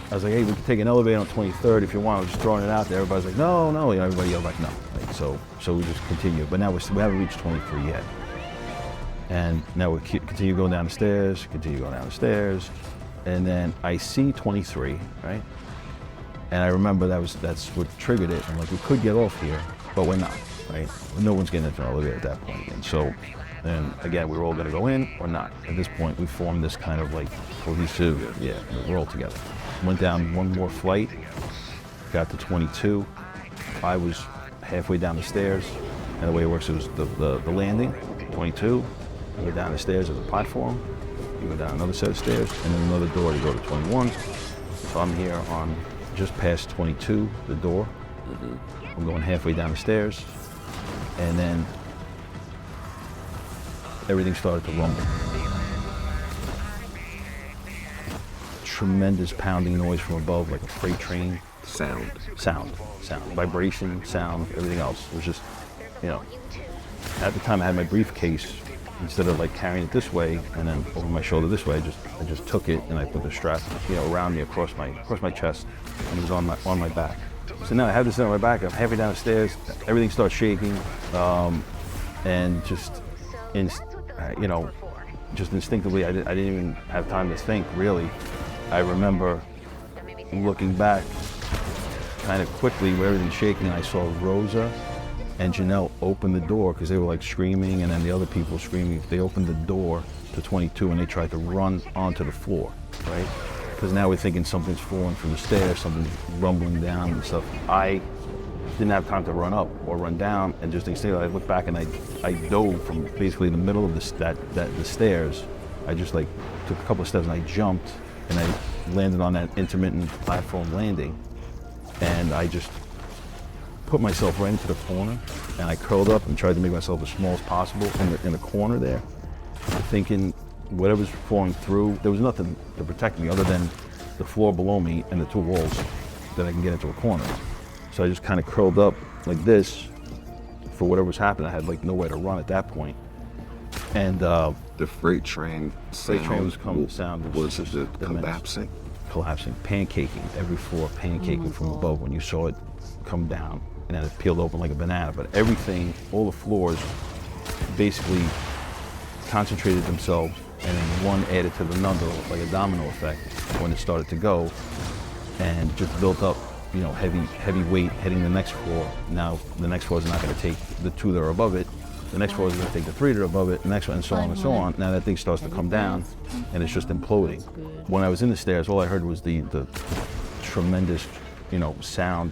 hey, we can take an elevator on 23rd if you want. I was just throwing it out there. Everybody's like, no, you know, everybody yelled like, no. Like, so we just continue. But now we haven't reached 23 yet. And now we continue going down the stairs, and then I see 23, right? And I remember that's what triggered it. I'm like, we could get off here, but we're not, right? No one's getting into an elevator at that point. And so, and again, we were all gonna go in or not. At this point, we formed this kind of like cohesive, yeah, we're all together. Went down one more flight, got to 22. I was halfway down the stairs, and the way it works is the landing, 22, you go down the stairs of the platform, you go down another set of stairs, and then another door to go to 21. So I'm here on just past 22, the door. I'm going halfway down the stairs, and then everything started to rumble. Tremendous pounding noise from above, like a freight train. Sound. Vibration, sound, everything else. It was just, you know, at the time I had my briefcase. Instead of like carrying it this way and then over my shoulder this way, I just took it and I put the strap, you know, around me across my chest, and it was on my back. So now I have this on my back. I'm halfway down the stairs. Everything starts shaking, and just, you know, just instinctively, I didn't even have time to think really. I remember looking back, kind of quickly, where everything's shaking, and I saw Rosa and Janelle opened the door because they were like screaming, and then the other people screaming. They opened the door to 22 and they tried to run onto the floor, right? Because now we're thinking something's falling from the stairs, something's rumbling down and stuff. I didn't have time to run up or run down, and just instinctively I looked back and I dove from basically the middle of the stairs. I just like took a couple of steps and I jumped and I landed on that intermittent platform landing, and I just put myself right into the corner, and I curled up and tried to make myself as small as possible in the corner there, thinking whatever's falling through, there was nothing to protect me other than the floor below me and the 2 walls that I can get into a corner. So I just kind of curled up like this for whatever was happening. I had like nowhere to run at that point. And the freight train was coming, the sound was just collapsing? Collapsing, pancaking, every floor pancaking from above when you saw it come down. And then it peeled open like a banana. But everything, all the floors basically concentrated themselves, and then one added to another, like a domino effect when it started to go, and just built up, you know, heavy weight hitting the next floor. Now the next floor is not going to take the 2 that are above it, The next floor is gonna take the theater above it, the next one, and so on and so on. Now that thing starts to come down, and it's just imploding. When I was in the stairs, all I heard was the tremendous, you know, sound,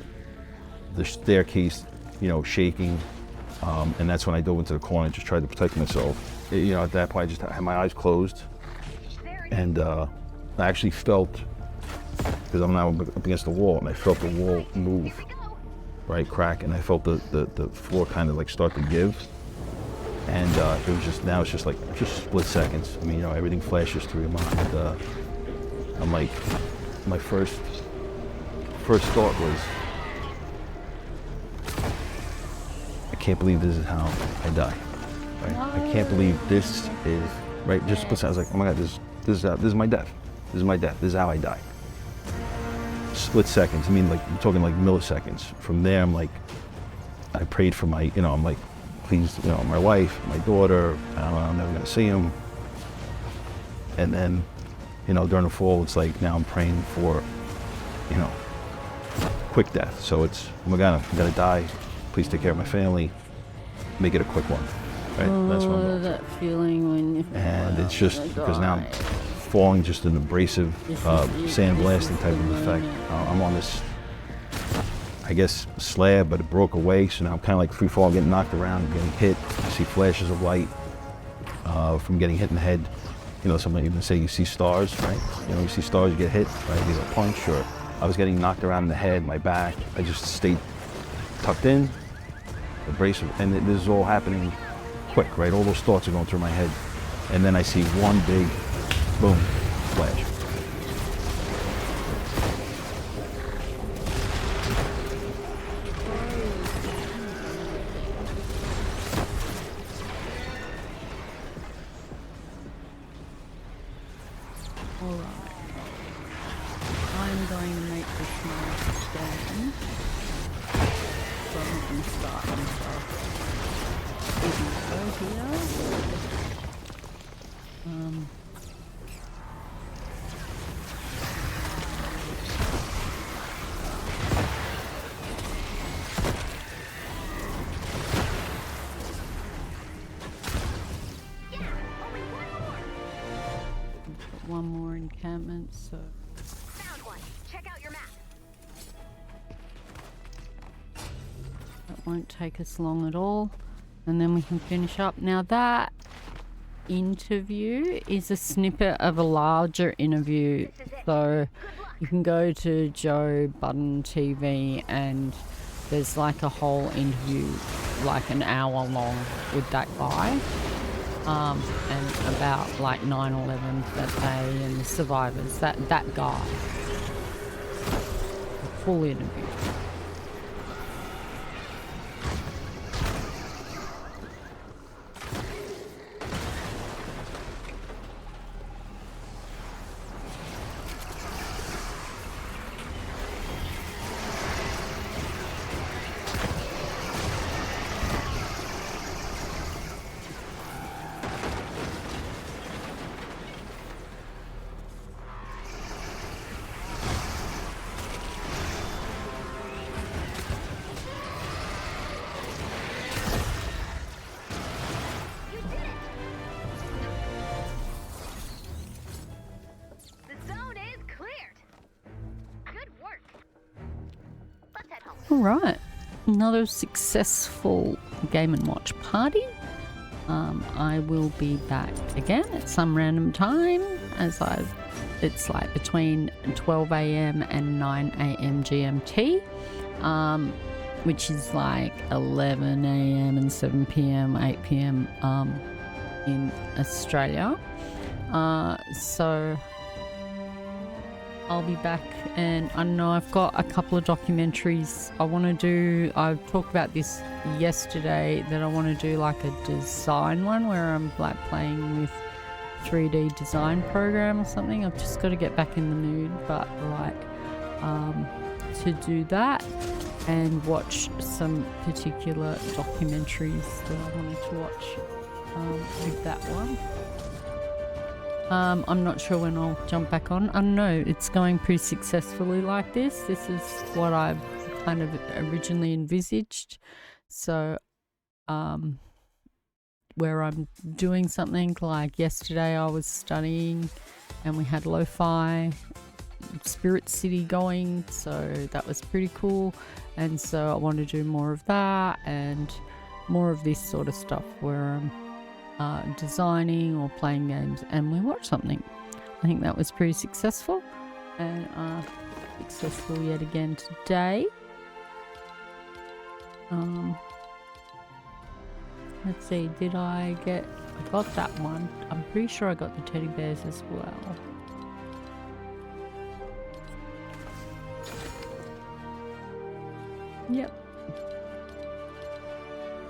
the staircase, you know, shaking, and that's when I dove into the corner and just tried to protect myself. You know, at that point, I just had my eyes closed, and I actually felt, because I'm now up against the wall, and I felt the wall move, right, crack, and I felt the floor kind of like start to give. And it was just, now it's just like, just split seconds. I mean, you know, everything flashes through your mind. I'm like, my first thought was, I can't believe this is how I die. Right? I can't believe this is, right, just split seconds. I was like, oh my God, this is my death. This is my death. This is how I die. Split seconds. I mean, like, I'm talking like milliseconds. From there, I'm like, I prayed for my, you know, I'm like, please, you know, my wife, my daughter, I'm never gonna see him. And then, you know, during the fall, it's like, now I'm praying for, you know, quick death. So it's, oh my God, I'm gonna die. Please take care of my family. Make it a quick one, right? Oh, that's what I'm going that feeling when you... And it's just, because now I'm falling just an abrasive, sandblasting type of effect. I'm on this, I guess, slab, but it broke away, so now I'm kind of like free fall, getting knocked around, getting hit. I see flashes of light from getting hit in the head. You know, somebody even say you see stars, right? You know, you see stars, you get hit, right? Either a punch, or I was getting knocked around in the head, my back. I just stayed tucked in, abrasive, and this is all happening quick, right? All those thoughts are going through my head. And then I see one big, boom, flash. One more encampment, so... Found one. Check out your map. That won't take us long at all. And then we can finish up. Now that interview is a snippet of a larger interview. So you can go to Budden TV and there's like a whole interview, like an hour long with that guy. And about like 9/11 that day and the survivors, that guy. A full interview. Alright, another successful Game & Watch party. I will be back again at some random time it's like between 12 AM and 9 AM GMT, which is like 11 AM and 7 PM, 8 PM in Australia. So I'll be back, and I don't know, I've got a couple of documentaries I want to do. I talked about this yesterday, that I want to do like a design one where I'm like playing with 3D design program or something. I've just got to get back in the mood, but like to do that and watch some particular documentaries that I wanted to watch with that one. I'm not sure when I'll jump back on. I don't know, it's going pretty successfully like this. This is what I've kind of originally envisaged. So, where I'm doing something. Like yesterday I was studying and we had lo-fi Spirit City going, so that was pretty cool. And so I want to do more of that and more of this sort of stuff where I'm designing or playing games and we watch something. I think that was pretty successful, and successful yet again today. Let's see, I got that one. I'm pretty sure I got the teddy bears as well. Yep.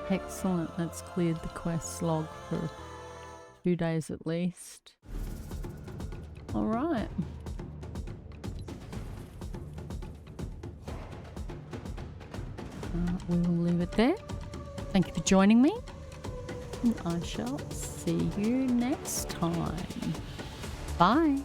Excellent. That's cleared the quest log for 2 days at least. Alright. We will leave it there. Thank you for joining me. And I shall see you next time. Bye.